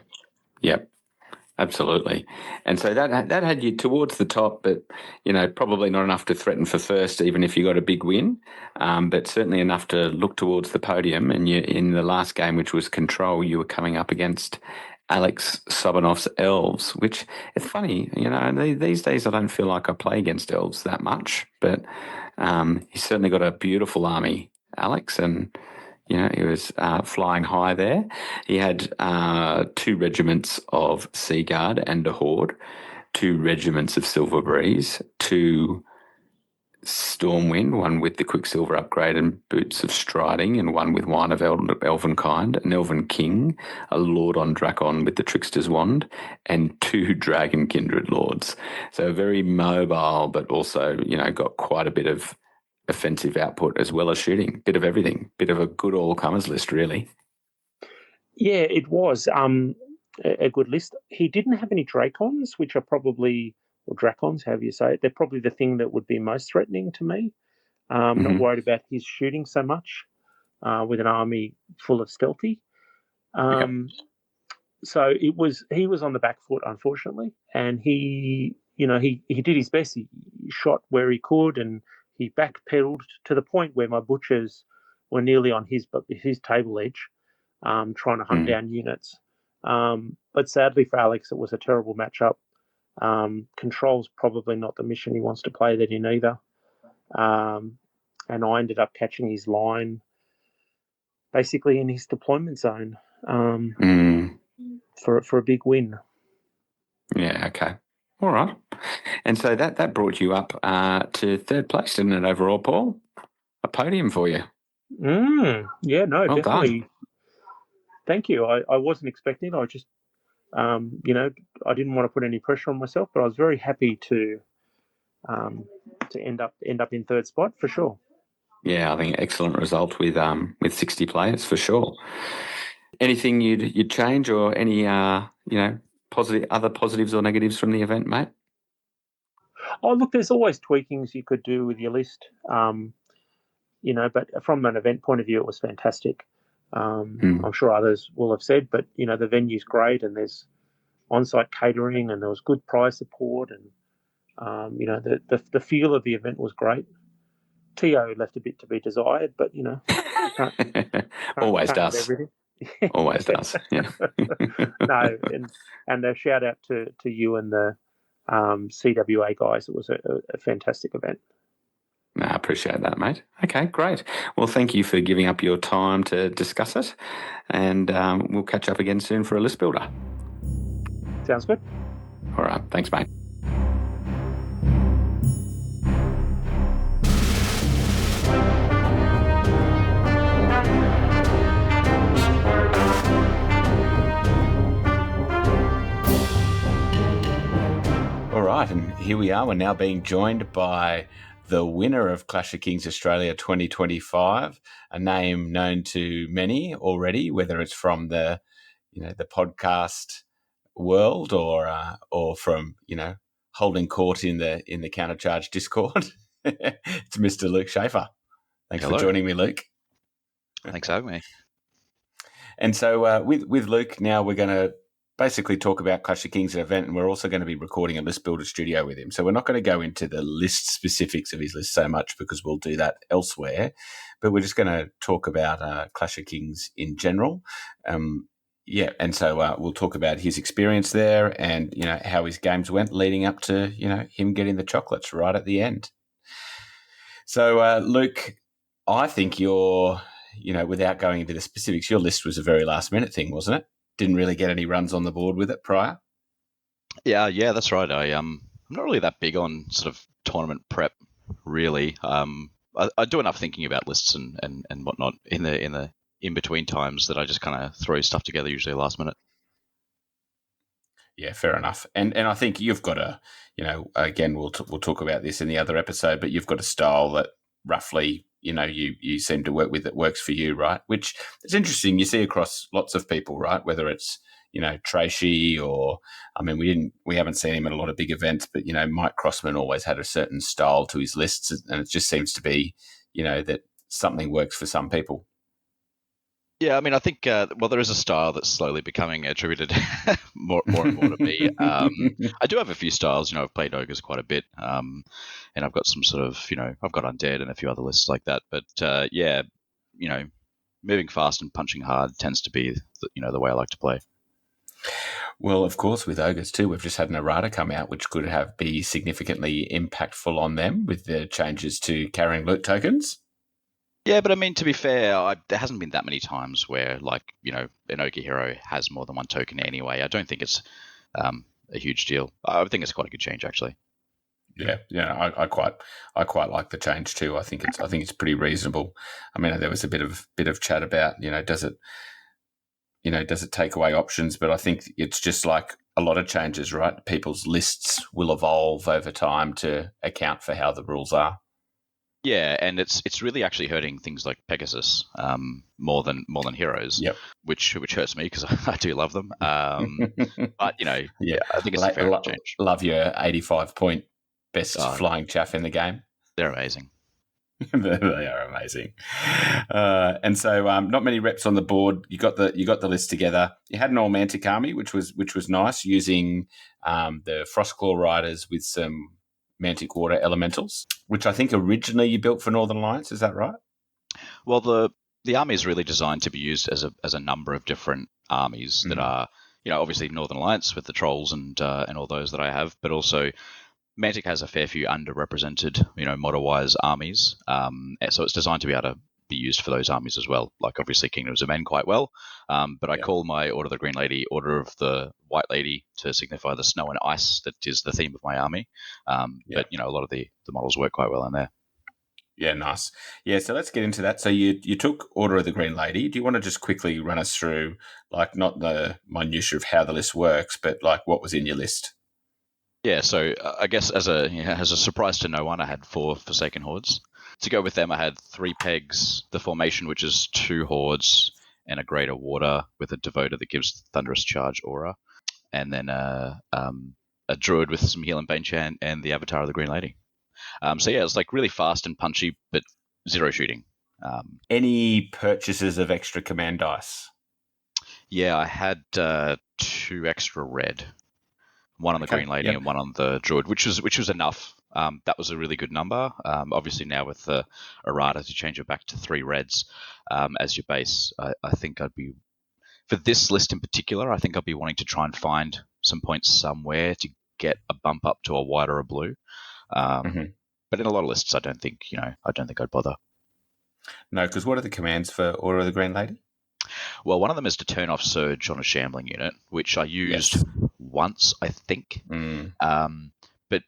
Absolutely. And so that had you towards the top, but, probably not enough to threaten for first, even if you got a big win, but certainly enough to look towards the podium. And you, in the last game, which was Control, you were coming up against Alex Sobonov's Elves, which it's funny, these days I don't feel like I play against Elves that much, but he's certainly got a beautiful army, Alex, and he was flying high there. He had 2 regiments of Sea Guard and a Horde, 2 regiments of Silver Breeze, 2 Stormwind, one with the Quicksilver upgrade and Boots of Striding, and one with Wine of Elvenkind, an Elven King, a Lord on Drakon with the Trickster's Wand, and 2 Dragon Kindred Lords. So very mobile, but also, got quite a bit of offensive output as well as shooting. Bit of everything. Bit of a good all-comers list, really. Yeah, it was a good list. He didn't have any Dracons, which are probably, or Dracons, however you say it, they're probably the thing that would be most threatening to me. Not worried about his shooting so much with an army full of stealthy. So he was on the back foot, unfortunately, and he did his best. He shot where he could, and he backpedaled to the point where my butchers were nearly on his table edge, trying to hunt down units. But sadly for Alex, it was a terrible matchup. Control's probably not the mission he wants to play that in either. And I ended up catching his line basically in his deployment zone for a big win. Yeah, okay. All right. And so that brought you up to 3rd place, didn't it, overall, Paul? A podium for you. Yeah, no, well definitely. Done. Thank you. I wasn't expecting it. I just, I didn't want to put any pressure on myself, but I was very happy to end up in 3rd spot for sure. Yeah, I think excellent result with 60 players for sure. Anything you'd change, or any other positives or negatives from the event, mate? Oh, look, there's always tweakings you could do with your list, but from an event point of view, it was fantastic. I'm sure others will have said, but the venue's great, and there's on-site catering, and there was good prize support, and the feel of the event was great. TO left a bit to be desired, but always can't does. Always does. Yeah. No, and a shout out to you and the CWA guys. It was a fantastic event. No, I appreciate that, mate. Okay, great. Well, thank you for giving up your time to discuss it, and we'll catch up again soon for a list builder. Sounds good. All right. Thanks, mate. All right, and here we are. We're now being joined by the winner of Clash of Kings Australia 2025, a name known to many already, whether it's from the podcast world or from holding court in the Countercharge Discord. It's Mr. Luke Schaefer. Thanks for joining me, Luke. Thanks for having me. And so with Luke, now we're going to basically talk about Clash of Kings at event, and we're also going to be recording a list builder studio with him. So we're not going to go into the list specifics of his list so much, because we'll do that elsewhere, but we're just going to talk about Clash of Kings in general. And so we'll talk about his experience there, and how his games went leading up to him getting the chocolates right at the end. So Luke, I think without going into the specifics, your list was a very last minute thing, wasn't it? Didn't really get any runs on the board with it prior. Yeah, that's right. I'm not really that big on sort of tournament prep, really. I do enough thinking about lists and whatnot in the in between times that I just kind of throw stuff together, usually last minute. Yeah, fair enough. And I think you've got a, again, we'll talk about this in the other episode, but you've got a style that roughly, you seem to work with that works for you, right? Which is interesting. You see across lots of people, right? Whether it's, Tracy or, I mean, we haven't seen him at a lot of big events, but, Mike Crossman always had a certain style to his lists, and it just seems to be, that something works for some people. Yeah, I mean, I think there is a style that's slowly becoming attributed more and more to me. I do have a few styles. I've played ogres quite a bit, and I've got some sort of, I've got undead and a few other lists like that. But yeah, moving fast and punching hard tends to be, the way I like to play. Well, of course, with ogres too, we've just had an errata come out, which could be significantly impactful on them with the changes to carrying loot tokens. Yeah, but I mean, to be fair, there hasn't been that many times where, an ogre hero has more than one token anyway. I don't think it's a huge deal. I think it's quite a good change, actually. Yeah, I quite like the change too. I think it's pretty reasonable. I mean, there was a bit of chat about, does it take away options? But I think it's just like a lot of changes, right? People's lists will evolve over time to account for how the rules are. Yeah, and it's really actually hurting things like Pegasus more than heroes, yep. which hurts me because I do love them. But yeah, I think it's a fair change. Love your 85-point best flying chaff in the game. They're amazing. They are amazing. And so, not many reps on the board. You got the list together. You had an all Mantic army, which was nice, using the Frostclaw Riders with some Mantic Water Elementals, which I think originally you built for Northern Alliance. Is that right? Well, the army is really designed to be used as a number of different armies that are, obviously Northern Alliance with the trolls and all those that I have, but also Mantic has a fair few underrepresented, model-wise armies. So it's designed to be able to be used for those armies as well. Like obviously Kingdoms of Men quite well, but I call my Order of the Green Lady Order of the White Lady to signify the snow and ice that is the theme of my army. But a lot of the models work quite well in there. Yeah, nice. Yeah, so let's get into that. So you took Order of the Green Lady. Do you want to just quickly run us through, like, not the minutiae of how the list works, but like what was in your list? Yeah, so I guess as a surprise to no one, I had 4 Forsaken Hordes. To go with them, I had 3 pegs, the formation, which is 2 hordes, and a Greater Water with a Devoter that gives Thunderous Charge aura, and then a Druid with some Heal and Bane Chant, and the Avatar of the Green Lady. So yeah, it's like really fast and punchy, but 0 shooting. Any purchases of extra command dice? Yeah, I had 2 extra red. One on the Green Lady and one on the Druid, which was enough. That was a really good number. Obviously now with the errata to change it back to 3 reds as your base, I think I'd be, for this list in particular, I think I'd be wanting to try and find some points somewhere to get a bump up to a white or a blue. But in a lot of lists, I don't think I'd bother. No, because what are the commands for Order of the Green Lady? Well, one of them is to turn off Surge on a Shambling unit, which I used once, I think. But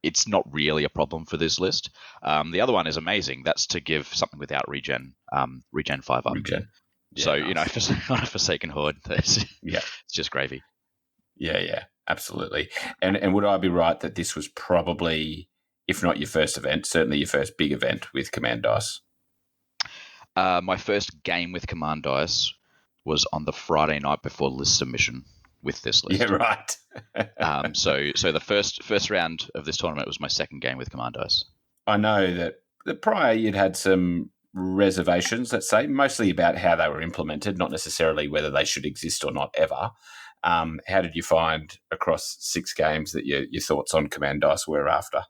it's not really a problem for this list. The other one is amazing. That's to give something without regen 5 up. Regen. Yeah, so, nice. On a Forsaken Horde, it's just gravy. Yeah, absolutely. And would I be right that this was probably, if not your first event, certainly your first big event with Command Dice? My first game with Command Dice was on the Friday night before list submission with this list. Yeah, right. So the first round of this tournament was my second game with Command Dice. I know that prior you'd had some reservations, let's say, mostly about how they were implemented, not necessarily whether they should exist or not ever. How did you find across 6 games that your thoughts on Command Dice were after?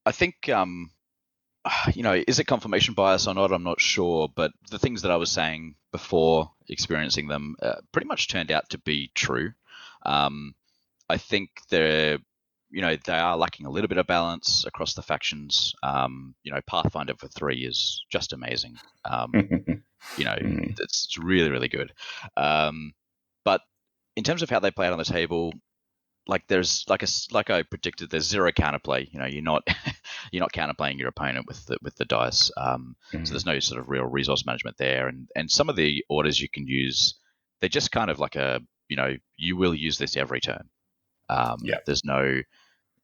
I think, is it confirmation bias or not? I'm not sure, but the things that I was saying before experiencing them pretty much turned out to be true. I think they are lacking a little bit of balance across the factions. Pathfinder for 3 is just amazing. It's really, really good. But in terms of how they play it on the table, there's like I predicted, there's 0 counterplay. You're not counterplaying your opponent with the dice. So there's no sort of real resource management there. And some of the orders you can use, they're just kind of like you will use this every turn. There's no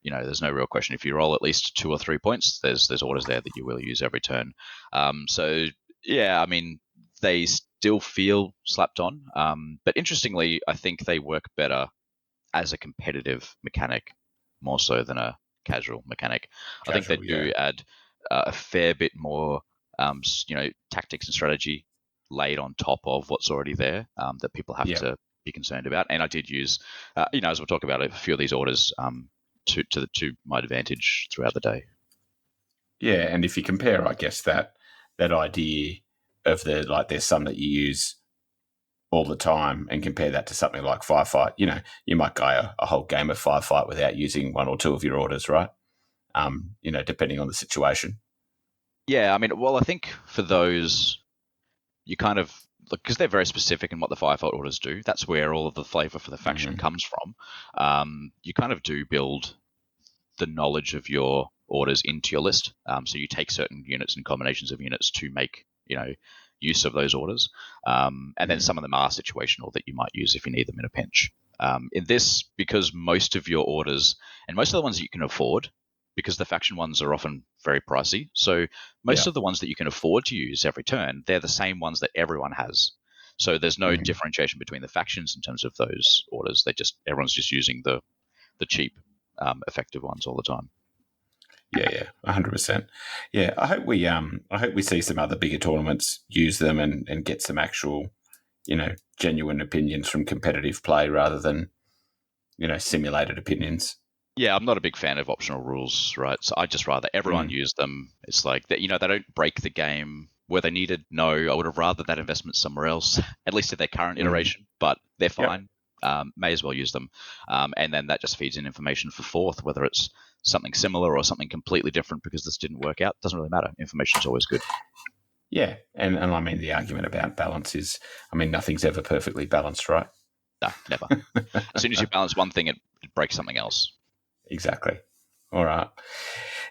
there's no real question. If you roll at least 2 or 3 points, there's orders there that you will use every turn. So yeah, I mean, they still feel slapped on. But interestingly, I think they work better as a competitive mechanic more so than a casual mechanic. I think they do add a fair bit more, tactics and strategy laid on top of what's already there that people have to be concerned about. And I did use, as we'll talk about a few of these orders to my advantage throughout the day. Yeah, and if you compare, I guess that idea of there's some that you use all the time and compare that to something like Firefight, you might go a whole game of Firefight without using one or two of your orders, right? Depending on the situation. Yeah, I mean, well, I think for those, you kind of, because they're very specific in what the Firefight orders do, that's where all of the flavor for the faction comes from. You kind of do build the knowledge of your orders into your list. So you take certain units and combinations of units to make, use of those orders. And then some of them are situational that you might use if you need them in a pinch. In this, because most of your orders, and most of the ones that you can afford, because the faction ones are often very pricey, so most of the ones that you can afford to use every turn, they're the same ones that everyone has. So there's no differentiation between the factions in terms of those orders. Everyone's just using the cheap, effective ones all the time. Yeah, 100%. Yeah, I hope we see some other bigger tournaments use them and get some actual, genuine opinions from competitive play rather than, simulated opinions. Yeah, I'm not a big fan of optional rules, right? So I'd just rather everyone use them. It's like that, they don't break the game where they needed. No, I would have rather that investment somewhere else, at least at their current iteration, but they're fine. May as well use them. And then that just feeds in information for fourth, whether it's something similar or something completely different because this didn't work out. Doesn't really matter. Information is always good. Yeah, and I mean, the argument about balance is, nothing's ever perfectly balanced, right? No, never. As soon as you balance one thing, it breaks something else. Exactly. All right.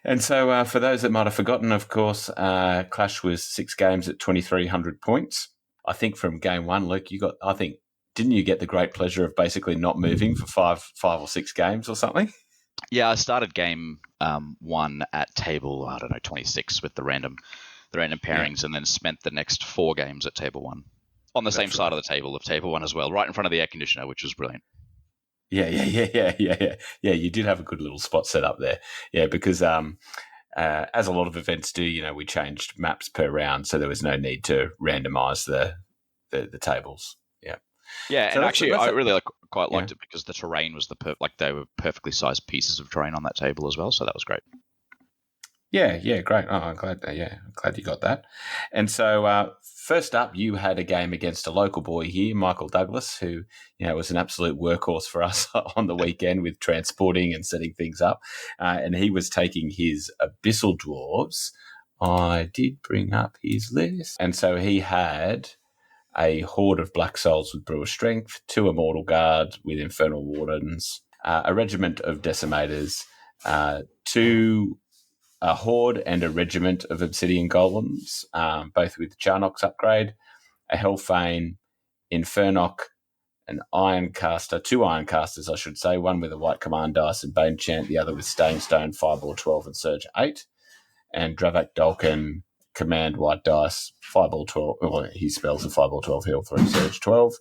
And so for those that might have forgotten, of course, Clash was 6 games at 2,300 points. I think from game one, Luke, didn't you get the great pleasure of basically not moving for five or 6 games or something? Yeah, I started game 1 at table, 26 with the random pairings, and then spent the next 4 games at table 1 on the same side of the table of table 1 as well, right in front of the air conditioner, which was brilliant. Yeah. You did have a good little spot set up there. Yeah, because as a lot of events do, we changed maps per round, so there was no need to randomize the tables. Yeah. Yeah, so and actually, I really quite liked it because the terrain was they were perfectly sized pieces of terrain on that table as well, so that was great. Yeah, great. Oh, I'm glad you got that. And so first up, you had a game against a local boy here, Michael Douglas, who was an absolute workhorse for us on the weekend with transporting and setting things up. And he was taking his Abyssal Dwarves. I did bring up his list. And so he had a horde of Black Souls with Brewer Strength, 2 Immortal Guards with Infernal Wardens, a regiment of Decimators, 2... a horde and a regiment of Obsidian Golems, both with Charnock's upgrade, a Hellfane, Infernock, an Ironcaster, 2 Ironcasters, I should say, one with a white command dice and Bane Chant, the other with Staying Stone, Fireball 12 and Surge 8, and Dravak Dolken, command white dice, Fireball 12, well, he spells a Fireball 12, heal 3, Surge 12,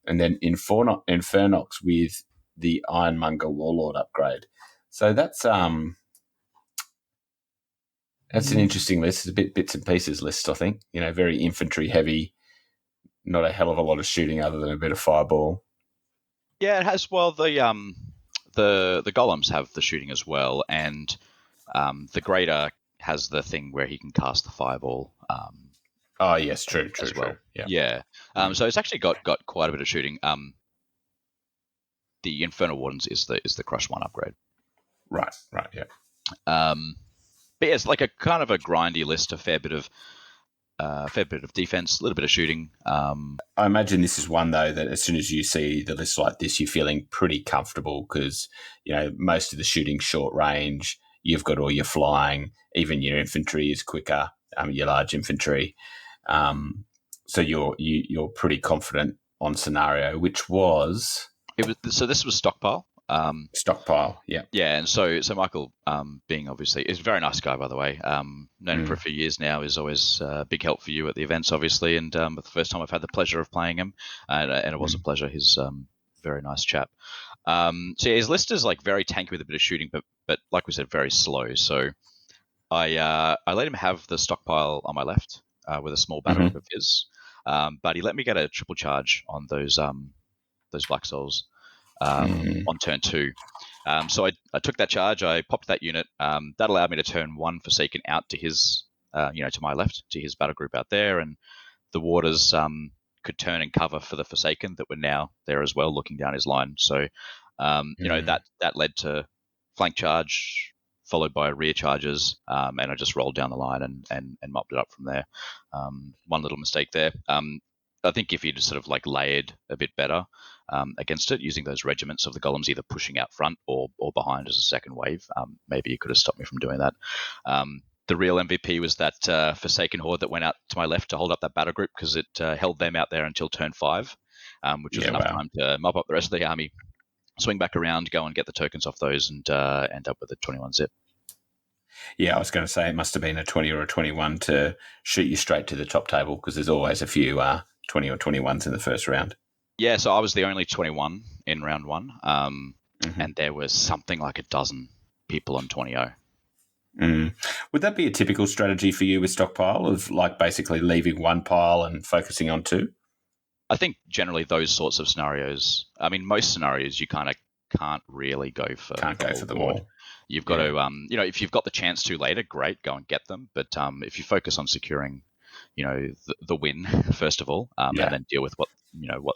and then Infernox with the Ironmonger Warlord upgrade. So that's an interesting list. It's a bit bits and pieces list, I think. Very infantry heavy, not a hell of a lot of shooting other than a bit of fireball. Yeah, it has. Well, the golems have the shooting as well, and the greater has the thing where he can cast the fireball. Oh yes, true as well. True. Yeah. So it's actually got quite a bit of shooting. The Infernal Wardens is the Crush 1 upgrade. Right. Yeah. But yeah, it's like a kind of a grindy list, a fair bit of defense, a little bit of shooting. I imagine this is one, though, that as soon as you see the list like this, you're feeling pretty comfortable because, most of the shooting short range, you've got all your flying, even your infantry is quicker, your large infantry. So you're pretty confident on scenario, which was... So this was stockpile. Stockpile, yeah. Yeah, and so Michael, being obviously, is a very nice guy, by the way. Known him for a few years now, is always a big help for you at the events, obviously. And the first time I've had the pleasure of playing him, and it was a pleasure. He's very nice chap. So yeah, his list is like very tanky with a bit of shooting, but like we said, very slow. So I let him have the stockpile on my left with a small battle group of his, but he let me get a triple charge on those Black Souls on turn 2. So I took that charge, I popped that unit. That allowed me to turn 1 Forsaken out to his, to my left, to his battle group out there, and the Warders could turn and cover for the Forsaken that were now there as well, looking down his line. So, that led to flank charge, followed by rear charges, and I just rolled down the line and mopped it up from there. One little mistake there. I think if you'd sort of like layered a bit better against it, using those regiments of the golems either pushing out front or behind as a second wave, maybe you could have stopped me from doing that. The real MVP was that Forsaken Horde that went out to my left to hold up that battle group, because it held them out there until turn 5, which was enough time to mop up the rest of the army, swing back around, go and get the tokens off those, and end up with a 21 zip. Yeah, I was going to say it must have been a 20 or a 21 to shoot you straight to the top table, because there's always a few 20 or 21s in the first round. Yeah, so I was the only 21 in round 1, and there was something like a dozen people on 20-0. Would that be a typical strategy for you with stockpile, of like basically leaving one pile and focusing on 2? I think generally those sorts of scenarios, I mean, most scenarios you kind of can't really go for. Can't go for them all. You've got to, if you've got the chance to later, great, go and get them. But if you focus on securing, the win first of all, and then deal with what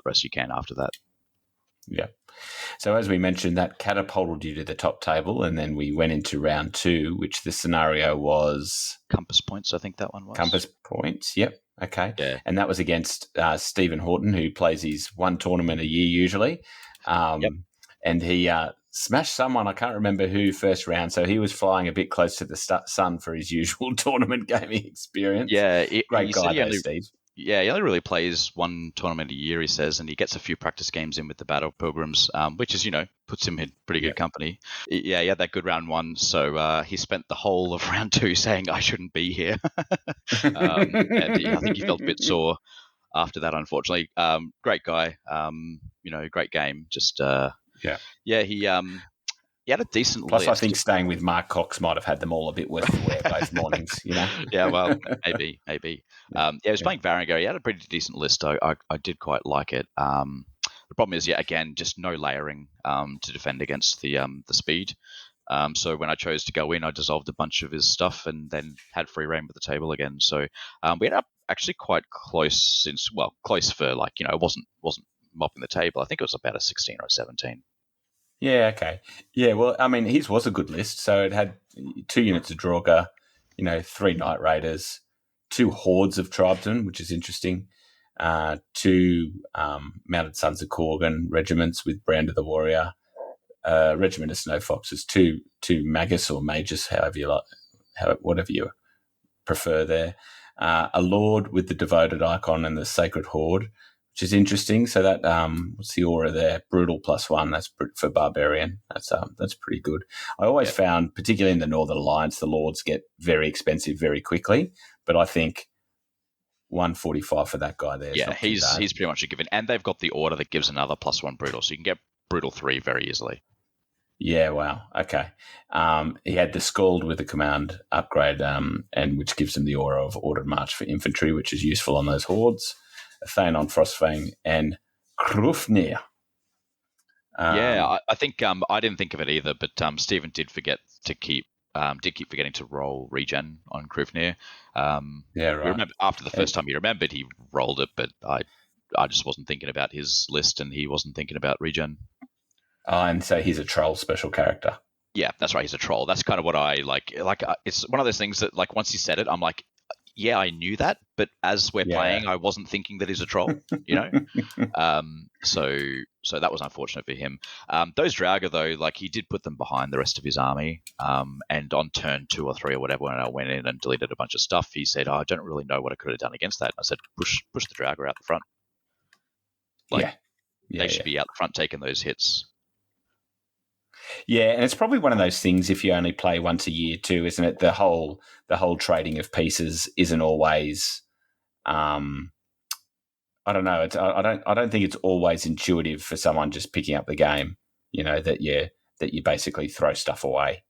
rest you can after that. Yeah. So as we mentioned, that catapulted you to the top table, and then we went into round 2, which the scenario was Compass Points. I think that one was Compass Points. Yep. Okay. Yeah. And that was against Stephen Horton, who plays his one tournament a year usually. And he smashed someone, I can't remember who, first round. So he was flying a bit close to the sun for his usual tournament gaming experience. Yeah. Great guy though, Steve. Yeah, he only really plays one tournament a year, he says, and he gets a few practice games in with the Battle Pilgrims, which is, puts him in pretty good company. Yeah, he had that good round 1, so he spent the whole of round 2 saying, I shouldn't be here. And I think he felt a bit sore after that, unfortunately. Great guy, great game. Just, he had a decent Plus, list. I think staying with Mark Cox might have had them all a bit worse to wear both mornings, Yeah, well, maybe. He was playing Varango. He had a pretty decent list. I did quite like it. The problem is, again, just no layering to defend against the speed. So when I chose to go in, I dissolved a bunch of his stuff and then had free reign with the table again. So we ended up actually quite close, close for it wasn't mopping the table. I think it was about a 16 or a 17. Yeah, okay. Yeah, well, I mean, his was a good list. So it had 2 units of Draugr, 3 Night Raiders, 2 hordes of tribesmen, which is interesting, 2 Mounted Sons of Korgan regiments with Brand of the Warrior, regiment of Snow Foxes, 2 Magus or Magus, however you like, whatever you prefer there, a Lord with the Devoted Icon and the Sacred Horde, which is interesting. So that what's the aura there? Brutal +1. That's for Barbarian. That's pretty good. I always found, particularly in the Northern Alliance, the Lords get very expensive very quickly. But I think 145 for that guy there. Yeah, he's pretty much a given, and they've got the order that gives another +1 brutal, so you can get brutal 3 very easily. Yeah, wow. Okay. He had the Scald with the command upgrade, and which gives him the aura of Ordered March for infantry, which is useful on those hordes. Thanon, Frostfang, and Krufnir. I think I didn't think of it either, but Stephen did forget to keep forgetting to roll regen on Krufnir. Right. Remember, after the first time he remembered, he rolled it, but I just wasn't thinking about his list, and he wasn't thinking about regen. And so he's a troll special character. Yeah, that's right. He's a troll. That's kind of what I like. It's one of those things that, like, once he said it, I'm like, yeah, I knew that, but as we're playing, I wasn't thinking that he's a troll, So that was unfortunate for him. Those Draugr, though, like, he did put them behind the rest of his army. And on turn 2 or 3 or whatever, when I went in and deleted a bunch of stuff, he said, I don't really know what I could have done against that. And I said, push the Draugr out the front. They should be out the front taking those hits. Yeah, and it's probably one of those things if you only play once a year too, isn't it? The whole trading of pieces isn't always. I don't know. I don't think it's always intuitive for someone just picking up the game. That you basically throw stuff away.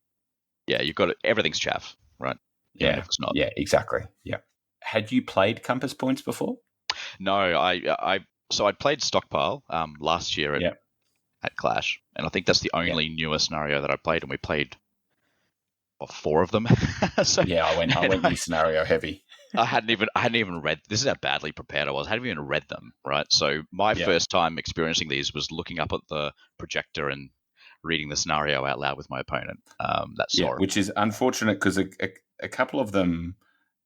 Yeah, you've got everything's chaff, right? Even if it's not. Yeah, exactly. Yeah. Had you played Compass Points before? No, I'd played Stockpile last year at Clash, and I think that's the only newer scenario that I played, and we played 4 of them. So, yeah, I went new scenario heavy. I hadn't even read. This is how badly prepared I was. I hadn't even read them, right? So my first time experiencing these was looking up at the projector and reading the scenario out loud with my opponent. That's which is unfortunate because a couple of them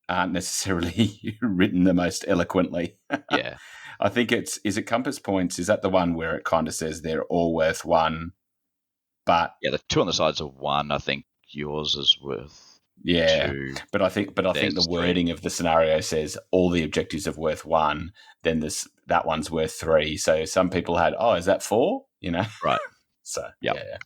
aren't necessarily written the most eloquently. Yeah. I think is it Compass Points? Is that the one where it kind of says they're all worth 1, but the 2 on the sides are 1. I think yours is worth 2. But I think the wording of the scenario says all the objectives are worth 1. Then that one's worth 3. So some people had, is that 4? Right. So yeah.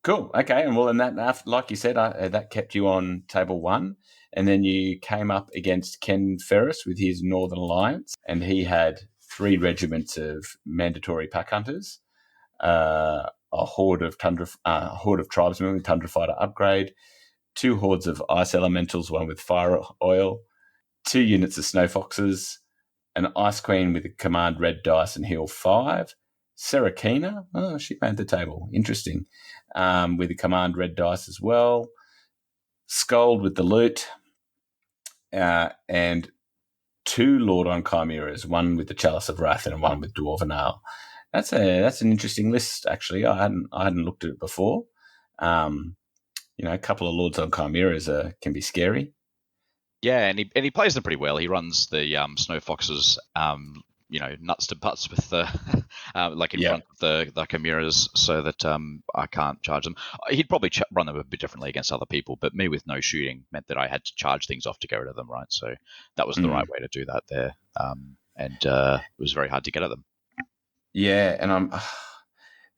Cool. Okay, and well, in that, like you said, that kept you on table 1. And then you came up against Ken Ferris with his Northern Alliance, and he had 3 regiments of mandatory pack hunters, a horde of tribesmen with Tundra Fighter upgrade, 2 hordes of ice elementals, 1 with fire oil, 2 units of snow foxes, an ice queen with a command red dice and heal 5, Serakina, she made the table, interesting, with a command red dice as well, Scold with the loot, and 2 Lordon Chimeras, 1 with the Chalice of Wrath and 1 with Dwarven Ale. That's an interesting list, actually. I hadn't looked at it before. A couple of Lords on Chimeras can be scary. Yeah, and he plays them pretty well. He runs the Snow Foxes, nuts to butts with the front of the Chimeras, so that I can't charge them. He'd probably run them a bit differently against other people, but me with no shooting meant that I had to charge things off to get rid of them, right? So that was the right way to do that there, and it was very hard to get at them. Yeah, and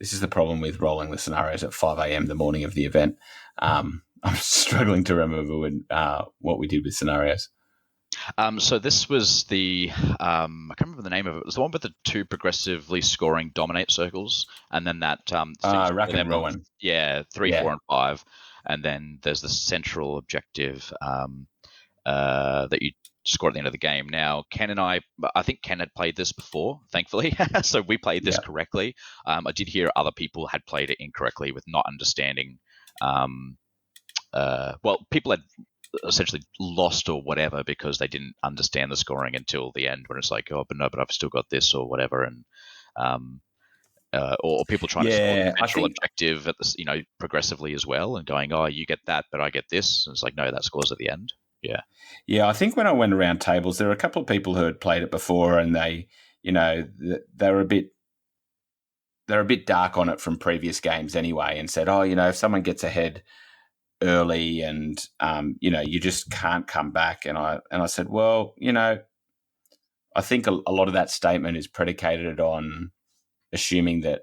this is the problem with rolling the scenarios at 5 a.m. the morning of the event. I'm struggling to remember what we did with scenarios. So this was I can't remember the name of it. It was the one with the 2 progressively scoring dominate circles, and then that Rack and Ruin. 3, 4, and 5, and then there's the central objective that you score at the end of the game. Now, Ken and I think Ken had played this before, thankfully, so we played this correctly. I did hear other people had played it incorrectly with not understanding. People had essentially lost or whatever because they didn't understand the scoring until the end when it's like, but I've still got this or whatever, and or people trying to score the central objective at the progressively as well and going, you get that but I get this, and it's like, no, that scores at the end. I think when I went around tables there were a couple of people who had played it before, and they were a bit dark on it from previous games anyway, and said, if someone gets ahead early and you just can't come back, and I said, well, I think a lot of that statement is predicated on assuming that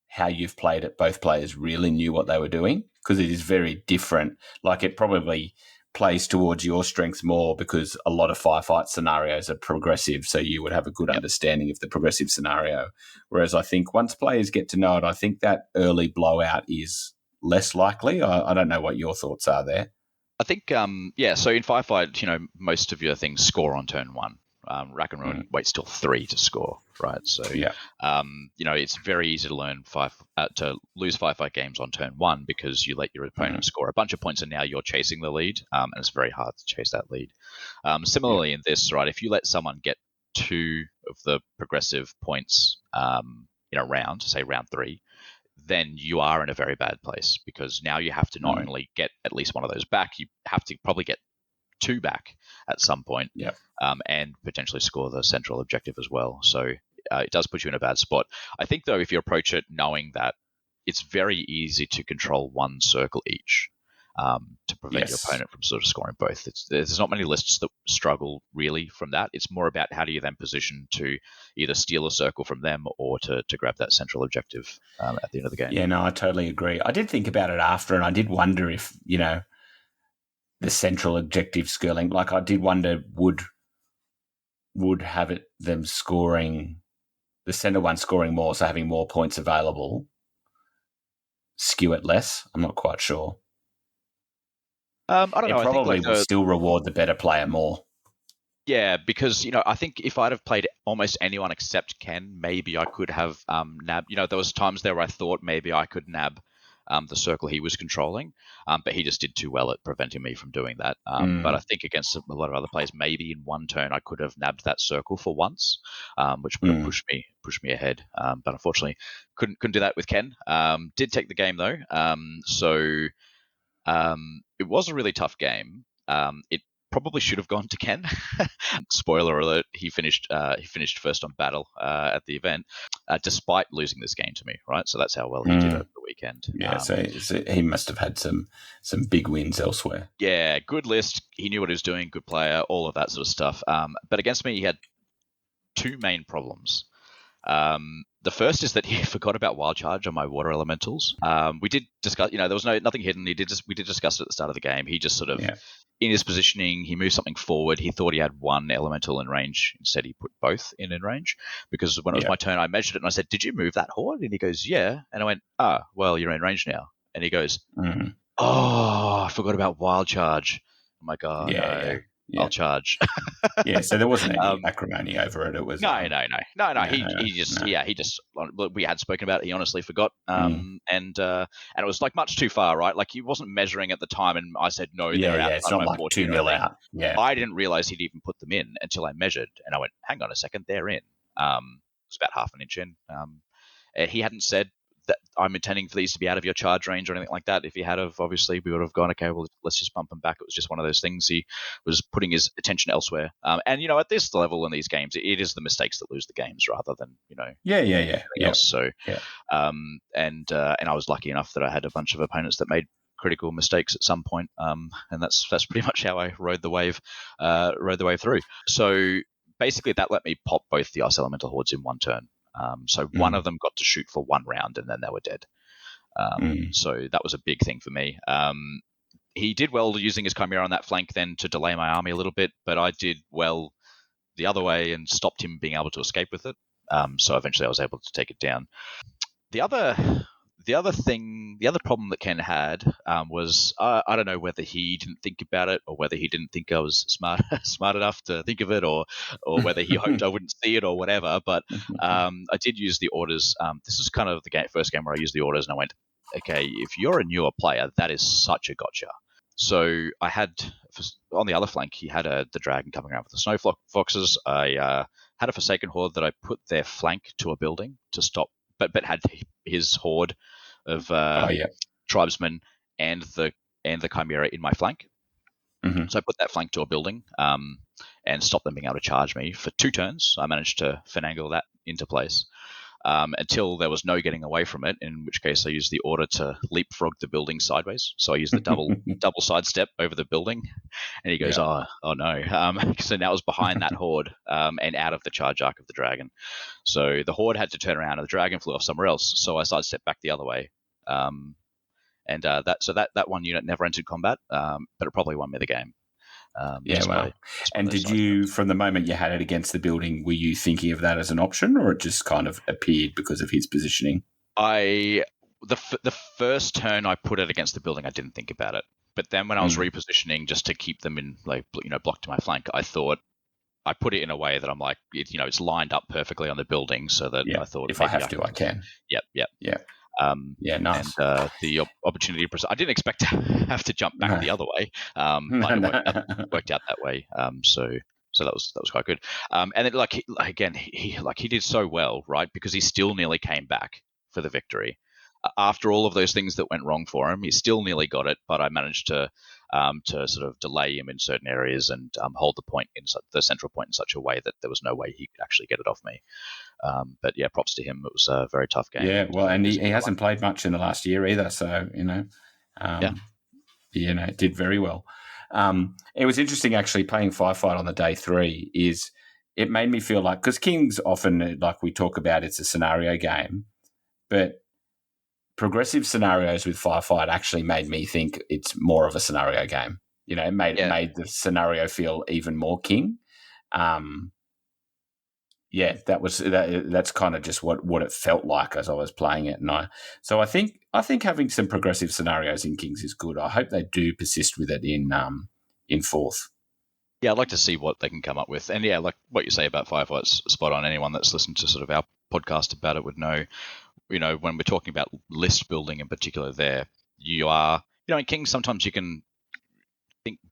how you've played it, both players really knew what they were doing, because it is very different. Like, it probably plays towards your strengths more because a lot of firefight scenarios are progressive, so you would have a good understanding of the progressive scenario. Whereas I think once players get to know it, I think that early blowout is less likely. I don't know what your thoughts are there. I think, so in firefight, most of your things score on turn 1. Rack and Ruin waits till 3 to score, right? So, it's very easy to to lose firefight games on turn 1 because you let your opponent score a bunch of points and now you're chasing the lead, and it's very hard to chase that lead. Similarly in this, right, if you let someone get 2 of the progressive points in a round, say round 3, then you are in a very bad place, because now you have to not only get at least one of those back, you have to probably get 2 back at some point, and potentially score the central objective as well. So it does put you in a bad spot. I think, though, if you approach it knowing that it's very easy to control 1 circle each, to prevent your Yes. opponent from sort of scoring both. There's not many lists that struggle really from that. It's more about how do you then position to either steal a circle from them or to grab that central objective at the end of the game. Yeah, no, I totally agree. I did think about it after, and I did wonder if, the central objective skirling, like I did wonder would have it them scoring, the centre one scoring more, so having more points available, skew it less. I'm not quite sure. I don't know. It probably I think will still reward the better player more. Yeah, because I think if I'd have played almost anyone except Ken, maybe I could have nabbed. There was times there where I thought maybe I could nab the circle he was controlling, but he just did too well at preventing me from doing that. But I think against a lot of other players, maybe in one turn I could have nabbed that circle for once, which would have pushed me ahead. But unfortunately, couldn't do that with Ken. Did take the game though, so it was a really tough game. It probably should have gone to Ken. Spoiler alert: he finished first on battle at the event, despite losing this game to me. Right, so that's how well he did over the weekend. Yeah, so he must have had some big wins elsewhere. Yeah, good list. He knew what he was doing. Good player. All of that sort of stuff. But against me, he had two main problems. The first is that he forgot about wild charge on my water elementals. We did discuss, there was nothing hidden. We did discuss it at the start of the game. He just sort of, in his positioning, he moved something forward. He thought he had one elemental in range. Instead, he put both in range. Because when it was my turn, I measured it and I said, "Did you move that horde?" And he goes, "Yeah." And I went, well, you're in range now. And he goes, "Oh, I forgot about wild charge." I'm like, "Oh, no. I'll charge." So there wasn't any acrimony over it. It was no. He just we had spoken about it. He honestly forgot, and it was like much too far, right? Like he wasn't measuring at the time, and I said no. They're out. It's not like 2-0 out. Yeah, I didn't realize he'd even put them in until I measured, and I went, "Hang on a second, they're in." It was about half an inch in. He hadn't said that I'm intending for these to be out of your charge range or anything like that. If he had have, obviously we would have gone, okay, well, let's just bump him back. It was just one of those things. He was putting his attention elsewhere. And at this level in these games, it is the mistakes that lose the games rather than, else. So, and I was lucky enough that I had a bunch of opponents that made critical mistakes at some point. And that's pretty much how I rode the wave through. So basically that let me pop both the Ice Elemental Hordes in one turn. So one of them got to shoot for one round and then they were dead. So that was a big thing for me. He did well using his Chimera on that flank then to delay my army a little bit, but I did well the other way and stopped him being able to escape with it. So eventually I was able to take it down. The other problem that Ken had was I don't know whether he didn't think about it or whether he didn't think I was smart enough to think of it or whether he hoped I wouldn't see it or whatever. But I did use the orders. This is kind of the first game where I used the orders and I went, okay, if you're a newer player, that is such a gotcha. So I had on the other flank, he had the dragon coming around with the snow foxes. I had a Forsaken Horde that I put their flank to a building to stop, but had his horde of tribesmen and the Chimera in my flank. So I put that flank to a building and stopped them being able to charge me for 2 turns. I managed to finagle that into place until there was no getting away from it, in which case I used the order to leapfrog the building sideways. So I used the double sidestep over the building, and he goes, oh no. So now I was behind that horde and out of the charge arc of the dragon. So the horde had to turn around and the dragon flew off somewhere else. So I sidestepped back the other way. And that one unit never entered combat, but it probably won me the game. And did you, from the moment you had it against the building, were you thinking of that as an option, or it just kind of appeared because of his positioning? The first turn I put it against the building, I didn't think about it. But then when I was repositioning just to keep them in, blocked to my flank, I thought I put it in a way that I'm like, it's lined up perfectly on the building, so that I thought if I have to, I can. Yep. Nice. And the opportunity, I didn't expect to have to jump back the other way, but it worked out that way. So that was quite good. And then he did so well, right? Because he still nearly came back for the victory. After all of those things that went wrong for him, he still nearly got it, but I managed to sort of delay him in certain areas and hold the central point in such a way that there was no way he could actually get it off me. But yeah, props to him. It was a very tough game. Yeah, well, and he hasn't played much in the last year either, so did very well. It was interesting actually playing Firefight on the day 3 is it made me feel like, because Kings often, like we talk about, it's a scenario game, but progressive scenarios with Firefight actually made me think it's more of a scenario game. It made the scenario feel even more King. That's kind of just what it felt like as I was playing it. So I think having some progressive scenarios in Kings is good. I hope they do persist with it in Fourth. Yeah, I'd like to see what they can come up with. And yeah, like what you say about Firefight's spot on. Anyone that's listened to sort of our podcast about it would know, when we're talking about list building in particular there, you are, in Kings, sometimes you can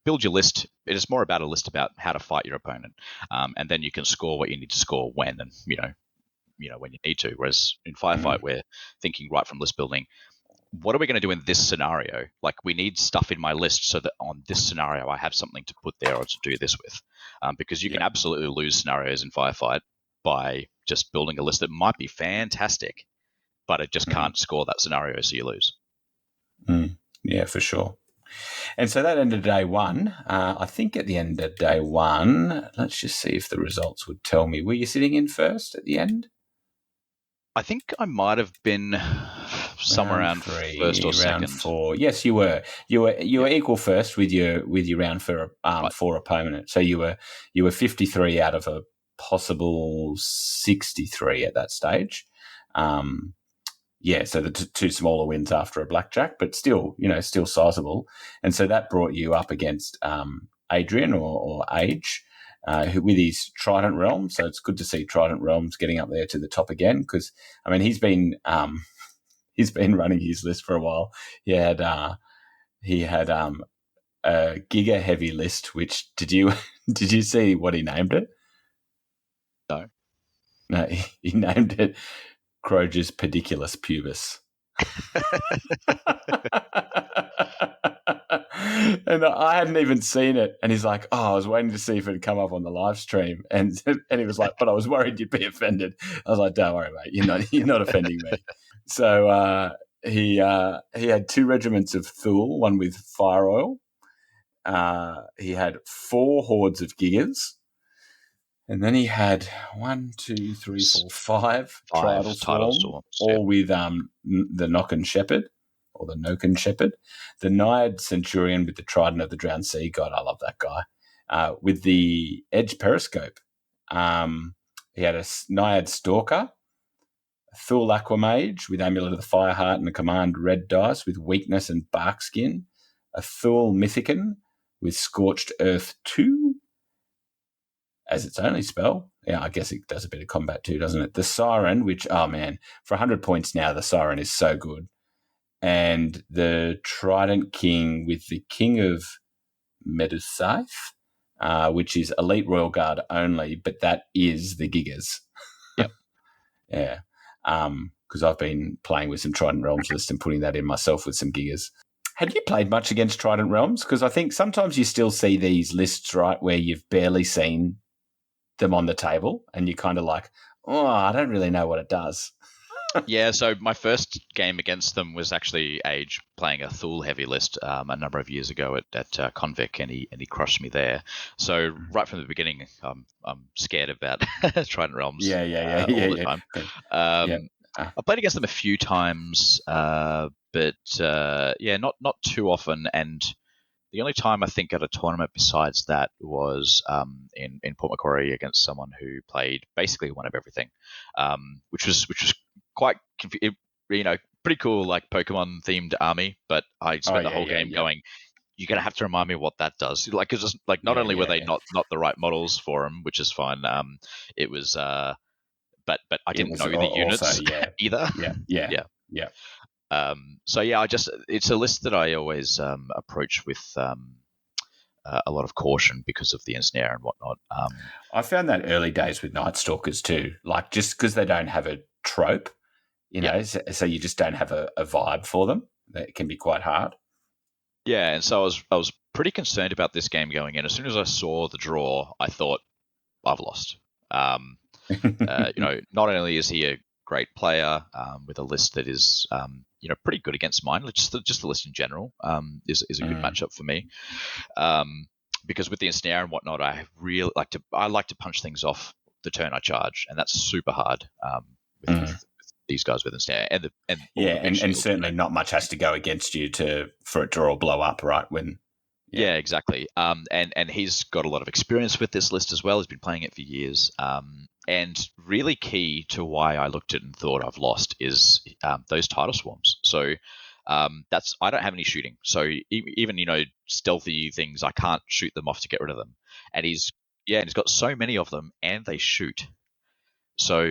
build your list. It is more about a list about how to fight your opponent. And then you can score what you need to score when, and, when you need to. Whereas in Firefight, we're thinking right from list building, what are we going to do in this scenario? Like, we need stuff in my list so that on this scenario, I have something to put there or to do this with. Because you can absolutely lose scenarios in Firefight by just building a list that might be fantastic, but it just can't score that scenario, so you lose. Yeah, for sure. And so that ended day 1. I think at the end of day 1, let's just see if the results would tell me. Were you sitting in first at the end? I think I might have been somewhere around first or second. Round 4. Yes, you were. You were equal first with your round 4 opponent. So you were 53 out of a possible 63 at that stage. So the two smaller wins after a blackjack, but still sizable. And so that brought you up against Adrian or Age, who with his Trident Realm. So it's good to see Trident Realms getting up there to the top again, because he's been running his list for a while. He had a Giga heavy list. Which did you see what he named it? No, he named it Croger's Pediculus Pubis. And I hadn't even seen it. And he's like, I was waiting to see if it had come up on the live stream. And he was like, but I was worried you'd be offended. I was like, don't worry, mate. You're not offending me. So he had 2 regiments of Thule, one with fire oil. He had 4 hordes of Gigas. And then he had 5 Tidal Storms, all with the Nocken Shepherd, or the Noken Shepherd, the Naiad Centurion with the Trident of the Drowned Sea. God, I love that guy. With the Edge Periscope. He had a Naiad Stalker, a Thule Aquamage with Amulet of the Fireheart and a Command Red Dice with Weakness and Barkskin, a Thule Mythicon with Scorched Earth 2, as its only spell. Yeah, I guess it does a bit of combat too, doesn't it? The Siren, which, for 100 points now, the Siren is so good. And the Trident King with the King of Medusaith, which is Elite Royal Guard only, but that is the Gigas. Yep. Yeah. Because I've been playing with some Trident Realms list and putting that in myself with some Gigas. Had you played much against Trident Realms? Because I think sometimes you still see these lists, right, where you've barely seen them on the table and you're kind of like, I don't really know what it does. Yeah, so my first game against them was actually Age playing a Thule heavy list a number of years ago at Convic, and he crushed me there. So right from the beginning, I'm scared about Trident Realms all the time. I played against them a few times, but not too often. And the only time I think at a tournament besides that was in Port Macquarie against someone who played basically one of everything, which was quite pretty cool, like Pokemon themed army. But I spent the whole game going, you're gonna have to remind me what that does. Like, it's just like not only were they not the right models for them, which is fine. It was but I didn't know the units either. Yeah. It's a list that I always approach with a lot of caution because of the ensnare and whatnot. I found that early days with Night Stalkers too, like just because they don't have a trope, so you just don't have a vibe for them. It can be quite hard. Yeah, and so I was pretty concerned about this game going in. As soon as I saw the draw, I thought, I've lost. Not only is he a great player with a list that is pretty good against mine. Just the list in general is a good matchup for me. Because with the ensnare and whatnot, I like to punch things off the turn I charge, and that's super hard with these guys with ensnare. And certainly not much has to go against you for it to all blow up, right? Yeah, exactly. And he's got a lot of experience with this list as well. He's been playing it for years. And really key to why I looked at it and thought I've lost is those tidal swarms. So I don't have any shooting. So even stealthy things, I can't shoot them off to get rid of them. And he's got so many of them, and they shoot. So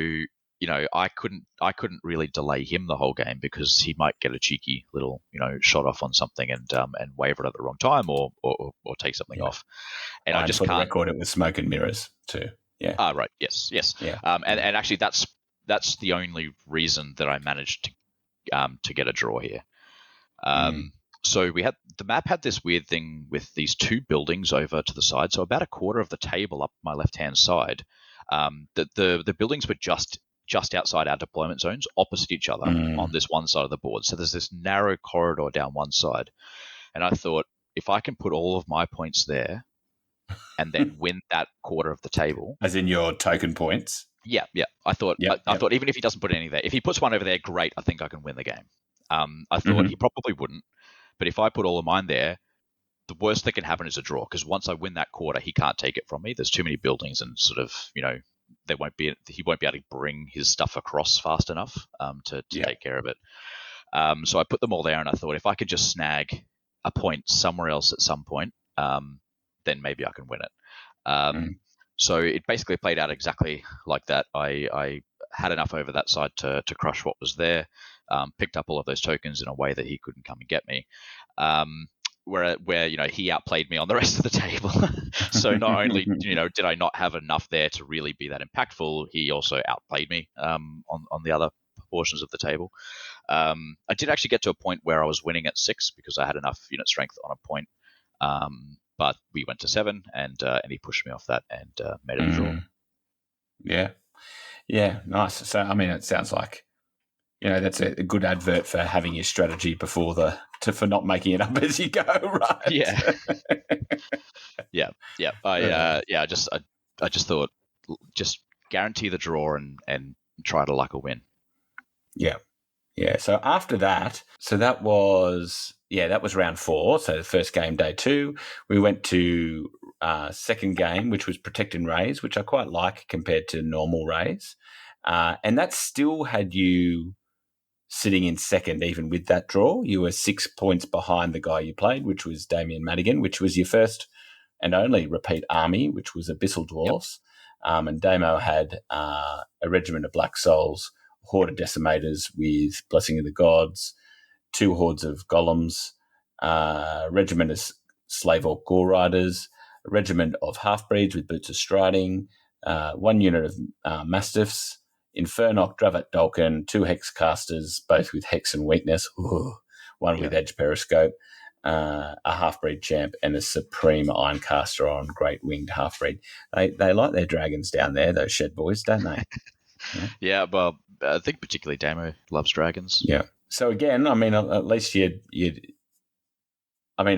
I couldn't really delay him the whole game because he might get a cheeky little shot off on something and waver it at the wrong time or take something off. And I just can't record it with smoke and mirrors too. Yeah. Right. Yes. Yeah. And actually that's the only reason that I managed to get a draw here. So the map had this weird thing with these two buildings over to the side. So about a quarter of the table up my left-hand side, the buildings were just outside our deployment zones, opposite each other on this one side of the board. So there's this narrow corridor down one side. And I thought, if I can put all of my points there and then win that quarter of the table. As in your token points? Yeah. I thought even if he doesn't put any there, if he puts one over there, great, I think I can win the game. I thought he probably wouldn't. But if I put all of mine there, the worst that can happen is a draw, because once I win that quarter, he can't take it from me. There's too many buildings and sort of, he won't be able to bring his stuff across fast enough to take care of it. So I put them all there, and I thought if I could just snag a point somewhere else at some point, then maybe I can win it. So it basically played out exactly like that. I had enough over that side to crush what was there, picked up all of those tokens in a way that he couldn't come and get me. Where he outplayed me on the rest of the table. So not only did I not have enough there to really be that impactful, he also outplayed me on the other portions of the table. I did actually get to a point where I was winning at 6 because I had enough unit strength on a point, but we went to 7 and he pushed me off that and made it a draw. Yeah, nice. So I mean, it sounds like that's a good advert for having your strategy before for not making it up as you go, right? Yeah. Yeah. I just thought, just guarantee the draw and try to luck a win. Yeah. So after that, that was round 4. So the first game, day 2, we went to second game, which was Protect and Raise, which I quite like compared to normal Raise. And that still had you sitting in second, even with that draw. You were 6 points behind the guy you played, which was Damien Madigan, which was your first and only repeat army, which was Abyssal Dwarfs. And Damo had a regiment of Black Souls, horde of Decimators with Blessing of the Gods, 2 hordes of Golems, a regiment of Slave Orc Gore Riders, a regiment of Half-Breeds with Boots of Striding, 1 unit of Mastiffs, Infernoc, Dravat Dolken, 2 Hexcasters, both with Hex and Weakness, one with Edge Periscope, a Half-Breed Champ, and a Supreme Ironcaster on Great Winged Half-Breed. They like their dragons down there, those Shed Boys, don't they? Yeah, well, I think particularly Damo loves dragons. Yeah. So again, I mean, at least a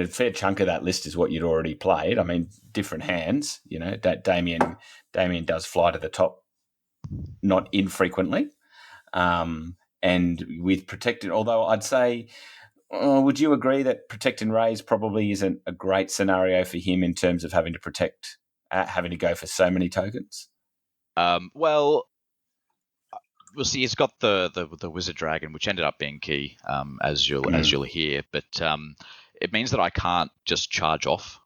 fair chunk of that list is what you'd already played. I mean, different hands, that Damien does fly to the top not infrequently. And with Protect, although I'd say, would you agree that Protect and Raise probably isn't a great scenario for him in terms of having to protect, having to go for so many tokens? Well, we'll see. He's got the Wizard Dragon, which ended up being key, as you'll hear. But it means that I can't just charge off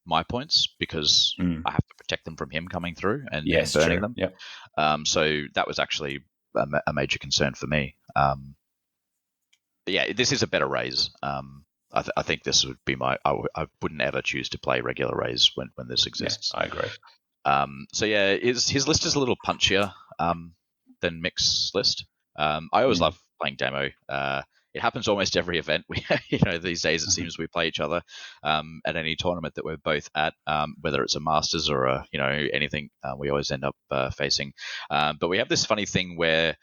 my points because I have to protect them from him coming through and burning them. Yep. So that was actually a major concern for me. But yeah, this is a better raise. I think this would be I wouldn't ever choose to play regular raise when this exists. Yeah, I agree. So yeah, his list is a little punchier than Mick's list. I always love playing Damo. It happens almost every event. These days it seems we play each other at any tournament that we're both at, whether it's a Masters or anything. We always end up facing. But we have this funny thing where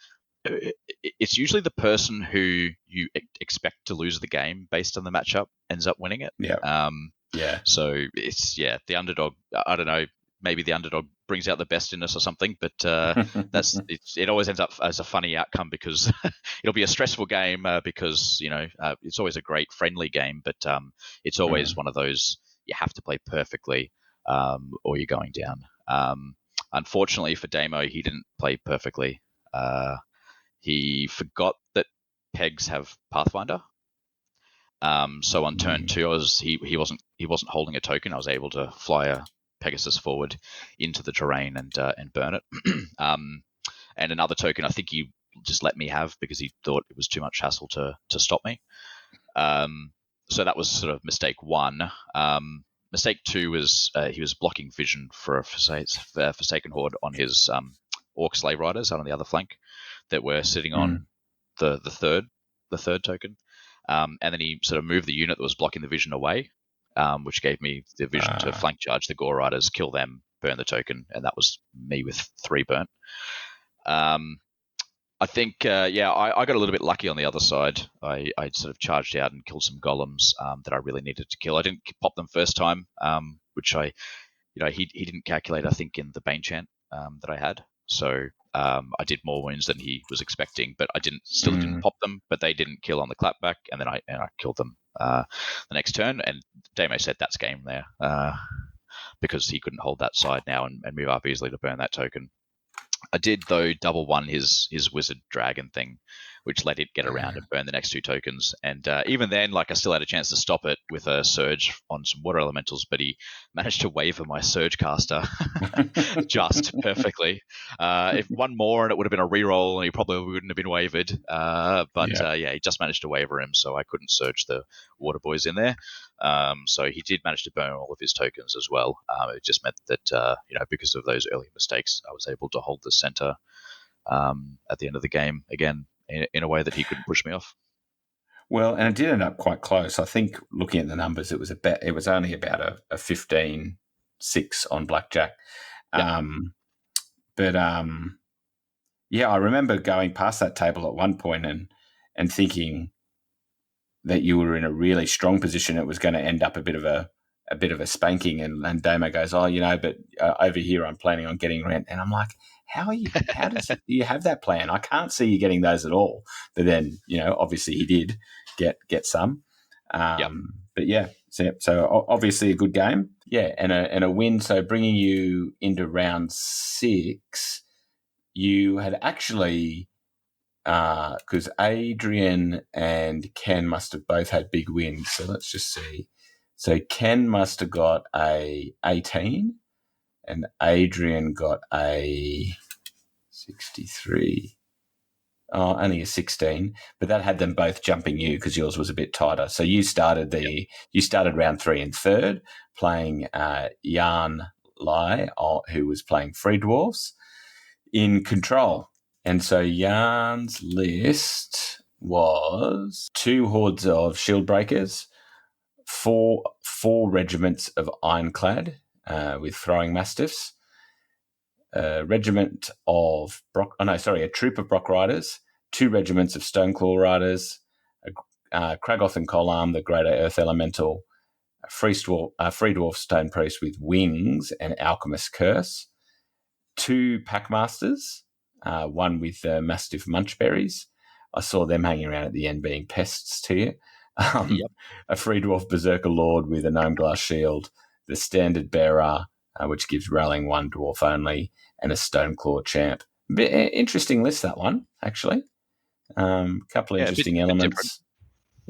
it's usually the person who you expect to lose the game based on the matchup ends up winning it. Yeah. So it's the underdog. I don't know. Maybe the underdog brings out the best in us or something, but it always ends up as a funny outcome because it'll be a stressful game because it's always a great friendly game, but it's always one of those you have to play perfectly or you're going down. Unfortunately for Damo, he didn't play perfectly. He forgot that pegs have Pathfinder. So on turn 2, he wasn't holding a token. I was able to fly a Pegasus forward into the terrain and burn it. And another token, I think he just let me have because he thought it was too much hassle to stop me. So that was sort of mistake 1. Mistake 2 was he was blocking vision for a Forsaken Horde on his Orc Slave Riders out on the other flank that were sitting on the third token. And then he sort of moved the unit that was blocking the vision away, which gave me the vision to flank charge the Gore Riders, kill them, burn the token, and that was me with 3 burnt. I think, I got a little bit lucky on the other side. I sort of charged out and killed some golems that I really needed to kill. I didn't pop them first time, which he didn't calculate, I think, in the Bane Chant that I had. So I did more wounds than he was expecting, but I still didn't pop them, but they didn't kill on the clapback, and then I killed them the next turn, and Damo said that's game there because he couldn't hold that side now and move up easily to burn that token. I did, though, double one his wizard dragon thing, which let it get around and burn the next 2 tokens. And even then, I still had a chance to stop it with a surge on some water elementals, but he managed to waver my surge caster just perfectly. If one more and it would have been a reroll and he probably wouldn't have been wavered. He just managed to waver him, so I couldn't surge the water boys in there. So he did manage to burn all of his tokens as well. It just meant that, because of those early mistakes, I was able to hold the center at the end of the game again in a way that he couldn't push me off. Well, and it did end up quite close. I think looking at the numbers, it was only about a 15-6 on blackjack. I remember going past that table at one point and thinking that you were in a really strong position. It was going to end up a bit of a spanking, and Damo goes, but over here I'm planning on getting rent, and I'm like, how does you have that plan? I can't see you getting those at all. But then, obviously he did get some. But yeah, so obviously a good game. Yeah, and a win. So bringing you into round 6, you had actually, because Adrian and Ken must have both had big wins. So let's just see. So Ken must have got a 18 and Adrian got a 63. Only a 16, but that had them both jumping you because yours was a bit tighter. So you started round 3 in third, playing Jan Lai, who was playing Free Dwarfs, in control. And so Jan's list was 2 hordes of shield breakers, 4 regiments of ironclad with throwing mastiffs, a troop of Brock Riders, 2 regiments of Stoneclaw Riders, Kragoth and Kolarm, the Greater Earth Elemental, a Free Dwarf Stone Priest with Wings and Alchemist Curse, 2 Packmasters, one with Mastiff Munchberries. I saw them hanging around at the end being pests to you. A Free Dwarf Berserker Lord with a Gnome Glass Shield, the Standard Bearer, which gives Rallying 1 Dwarf only, and a Stoneclaw Champ. Interesting list, that one, actually. Couple of interesting elements.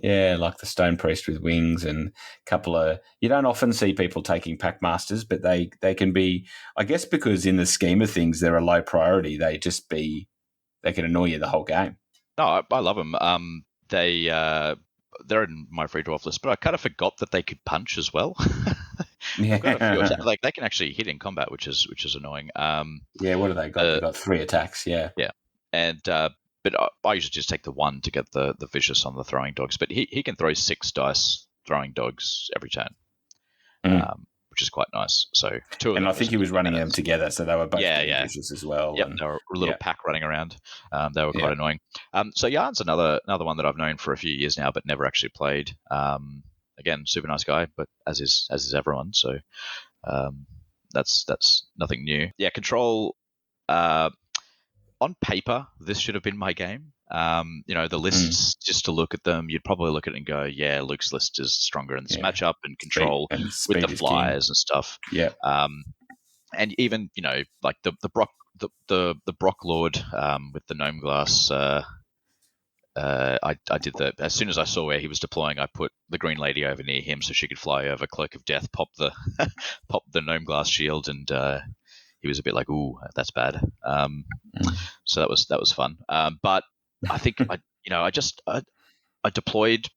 Yeah, like the Stone Priest with Wings and a couple of... You don't often see people taking Packmasters, but they can be... I guess because in the scheme of things, they're a low priority. They can annoy you the whole game. No, I love them. They're in my Free Dwarf list, but I kind of forgot that they could punch as well. Yeah, got a few they can actually hit in combat, which is annoying. What do they got? They've got 3 attacks. Yeah, and but I usually just take the 1 to get the vicious on the throwing dogs. But he can throw 6 dice throwing dogs every turn, which which is quite nice. So two of them. And I think he was running them together, so they were both vicious as well. Yep, they were a little pack running around. They were quite annoying. So Yarn's another one that I've known for a few years now, but never actually played. Again, super nice guy, but as is everyone. So that's nothing new. Yeah, Control. On paper, this should have been my game. The lists, just to look at them, you'd probably look at it and go, yeah, Luke's list is stronger in this matchup and Control with the flyers and stuff. Yeah. And even, like the Brock, the Brock Lord with the Gnome Glass, I did that. As soon as I saw where he was deploying, I put the Green Lady over near him so she could fly over Cloak of Death, pop the Gnome Glass shield, and he was a bit like, ooh, that's bad. So that was fun. But I think I deployed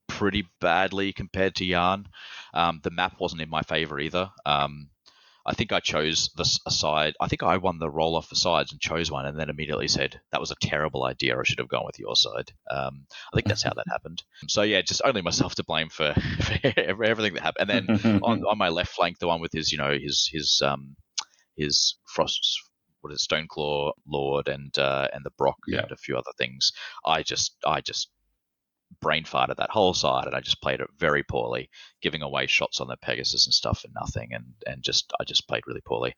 pretty badly compared to Yarn. The map wasn't in my favor either. I think I chose a side. I think I won the roll off the sides and chose one, and then immediately said that was a terrible idea. I should have gone with your side. I think that's how that happened. So yeah, just only myself to blame for everything that happened. And then on my left flank, the one with his Frost, Stoneclaw Lord and the Brock and a few other things. I just brain farted that whole side, and I just played it very poorly, giving away shots on the Pegasus and stuff for nothing, and I just played really poorly.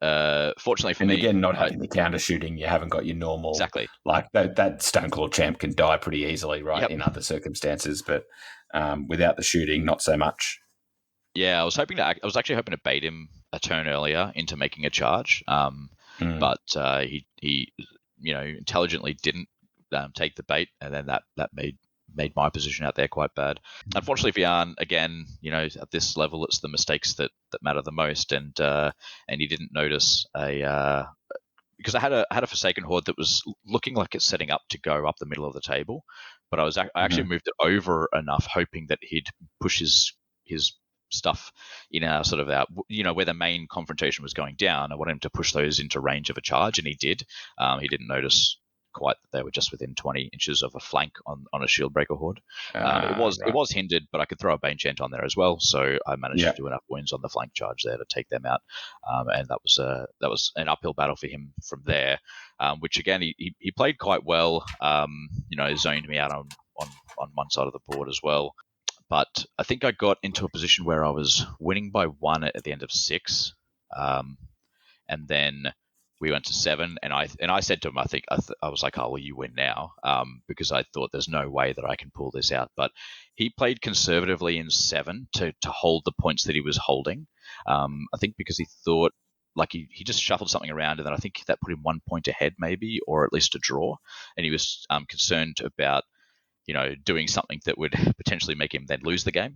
Fortunately for me, and again, not having the counter shooting, you haven't got your normal exactly like that Stoneclaw champ can die pretty easily, right? In other circumstances, but without the shooting, not so much. Yeah, I was actually hoping to bait him a turn earlier into making a charge, but he intelligently didn't take the bait, and then that made my position out there quite bad. Unfortunately for Yarn, again, at this level, it's the mistakes that matter the most, and he didn't notice because I had a Forsaken Horde that was looking like it's setting up to go up the middle of the table, but I actually moved it over enough, hoping that he'd push his stuff in our sort of where the main confrontation was going down. I wanted him to push those into range of a charge, and he did. He didn't notice quite that they were just within 20 inches of a flank on a Shieldbreaker Horde. It was hindered, but I could throw a Bane Chant on there as well, so I managed to do enough wounds on the flank charge there to take them out, and that was an uphill battle for him from there, which again he played quite well. Zoned me out on one side of the board as well. But I think I got into a position where I was winning by 1 at the end of 6, and then we went to 7. And I said to him, I was like, "Oh, well, you win now," because I thought there's no way that I can pull this out. But he played conservatively in 7 to hold the points that he was holding. I think because he thought like he just shuffled something around, and then I think that put him 1 point ahead, maybe, or at least a draw. And he was concerned about doing something that would potentially make him then lose the game,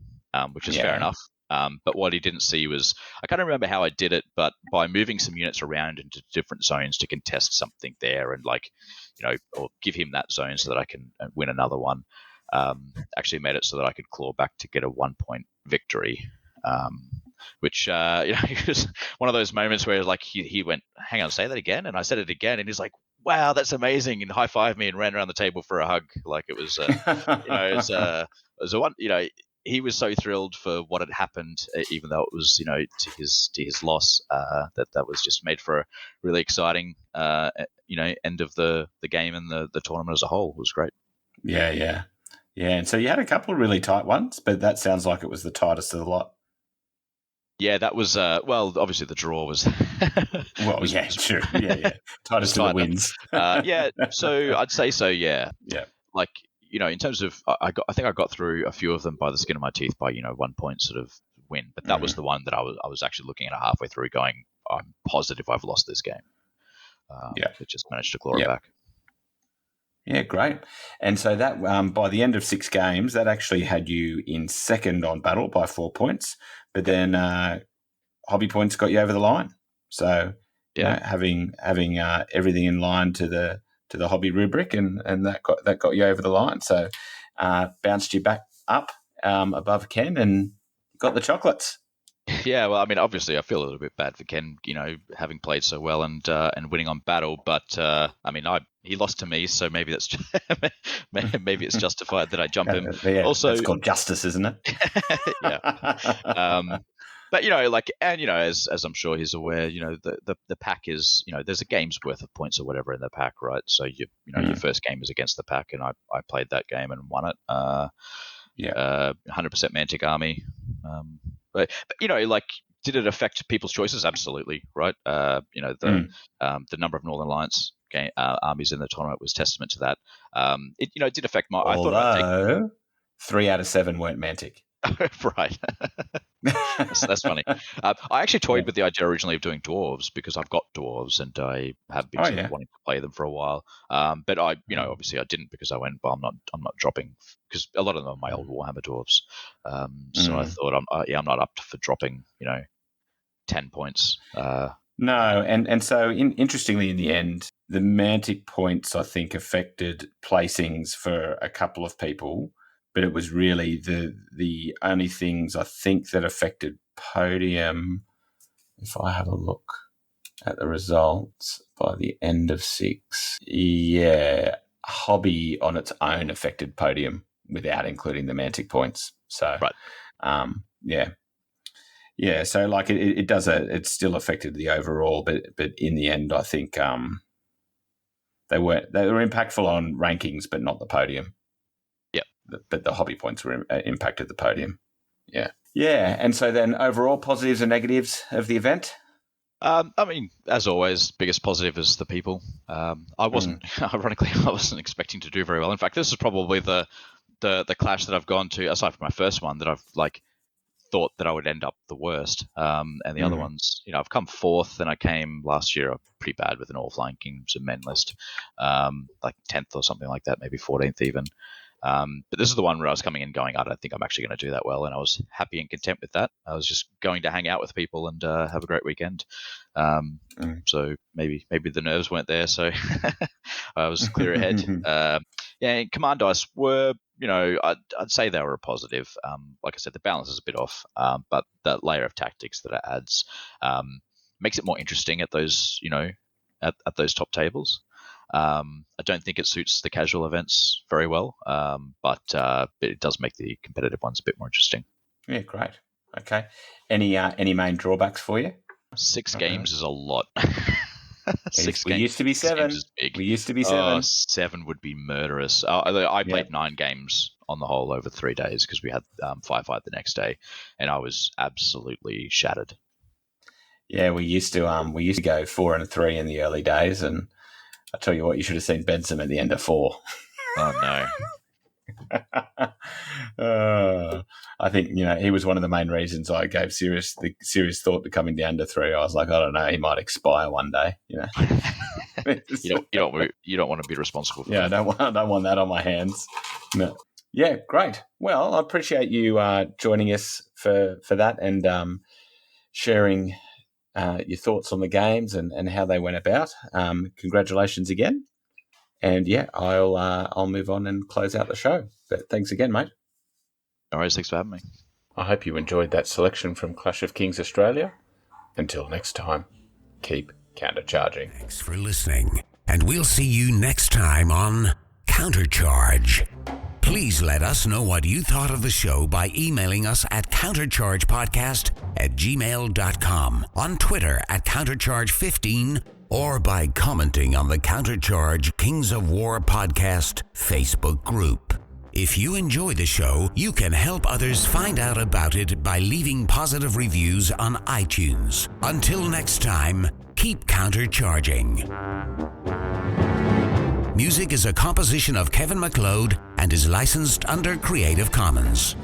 which is fair enough. But what he didn't see was, I can't remember how I did it, but by moving some units around into different zones to contest something there and or give him that zone so that I can win another one, actually made it so that I could claw back to get a 1 point victory. Which, it was one of those moments where like he went, "Hang on, say that again," and I said it again, and he's like, "Wow, that's amazing!" and high-fived me and ran around the table for a hug, like it was, it was a one. He was so thrilled for what had happened, even though it was, to his loss. That was just made for a really exciting, end of the game and the tournament as a whole. It was great. Yeah. And so you had a couple of really tight ones, but that sounds like it was the tightest of the lot. Yeah, that was obviously the draw was. Sure. Yeah. Tightest of the wins. So I'd say so. Yeah. Yeah. Like in terms of, I think I got through a few of them by the skin of my teeth by 1 point sort of win, but that was the one that I was actually looking at halfway through, going, I'm positive I've lost this game. But just managed to claw it back. Yeah, great. And so that by the end of 6 games, that actually had you in second on battle by 4 points. But then hobby points got you over the line. So having everything in line to the hobby rubric, and that got you over the line. So bounced you back up above Ken and got the chocolates. Yeah, well, I mean, obviously, I feel a little bit bad for Ken, having played so well and winning on battle. But I mean, he lost to me, so maybe that's maybe it's justified that I jump him. Yeah, Also, it's called justice, isn't it? yeah. But as I'm sure he's aware, the pack is, there's a game's worth of points or whatever in the pack, right? So your first game is against the pack, and I played that game and won it. 100% Mantic army. But did it affect people's choices? Absolutely, right? The number of Northern Alliance armies in the tournament was testament to that. It did affect my. Although, I thought I'd take 3 out of 7 weren't Mantic. Right. That's funny. I actually toyed with the idea originally of doing dwarves because I've got dwarves and I have been wanting to play them for a while. But I, obviously I didn't because I went, well, I'm not dropping because a lot of them are my old Warhammer dwarves. So I thought I'm not up for dropping, 10 points. No, and so interestingly, in the end, the Mantic points I think affected placings for a couple of people. But it was really the only things I think that affected podium. If I have a look at the results by the end of 6, hobby on its own affected podium without including the Mantic points. So, right. So like it does it still affected the overall, but in the end, I think they were impactful on rankings, but not the podium. But the hobby points were impacted the podium. Yeah. And so then overall positives and negatives of the event? I mean, as always, biggest positive is the people. Ironically, I wasn't expecting to do very well. In fact, this is probably the clash that I've gone to, aside from my first one, that I've thought that I would end up the worst. And the other ones, I've come 4th, and I came last year pretty bad with an All Flying Kingdoms and Men list, 10th or something like that, maybe 14th even. But this is the one where I was coming in going, I don't think I'm actually going to do that well. And I was happy and content with that. I was just going to hang out with people and have a great weekend. So maybe the nerves weren't there. So I was clear ahead. Command dice were, I'd say they were a positive. Like I said, the balance is a bit off, but that layer of tactics that it adds makes it more interesting at those, at those top tables. I don't think it suits the casual events very well, but it does make the competitive ones a bit more interesting. Yeah, great. Okay. Any main drawbacks for you? 6 games is a lot. 6 games. Used to be 7. We used to be 7. 7 would be murderous. I played 9 games on the whole over 3 days because we had firefight the next day, and I was absolutely shattered. Yeah, we used to go 4 and 3 in the early days, and I tell you what, you should have seen Benson at the end of 4. Oh, no. I think, he was one of the main reasons I gave serious thought to coming down to 3. I was like, I don't know, he might expire one day, You don't want to be responsible for that. I don't want that on my hands. No. Yeah, great. Well, I appreciate you joining us for that and sharing your thoughts on the games and how they went about. Congratulations again. And I'll move on and close out the show. But thanks again, mate. No worries, thanks for having me. I hope you enjoyed that selection from Clash of Kings Australia. Until next time, keep countercharging. Thanks for listening, and we'll see you next time on Countercharge. Please let us know what you thought of the show by emailing us at counterchargepodcast@gmail.com, on Twitter @countercharge15, or by commenting on the Countercharge Kings of War podcast Facebook group. If you enjoy the show, you can help others find out about it by leaving positive reviews on iTunes. Until next time, keep countercharging. Music is a composition of Kevin MacLeod and is licensed under Creative Commons.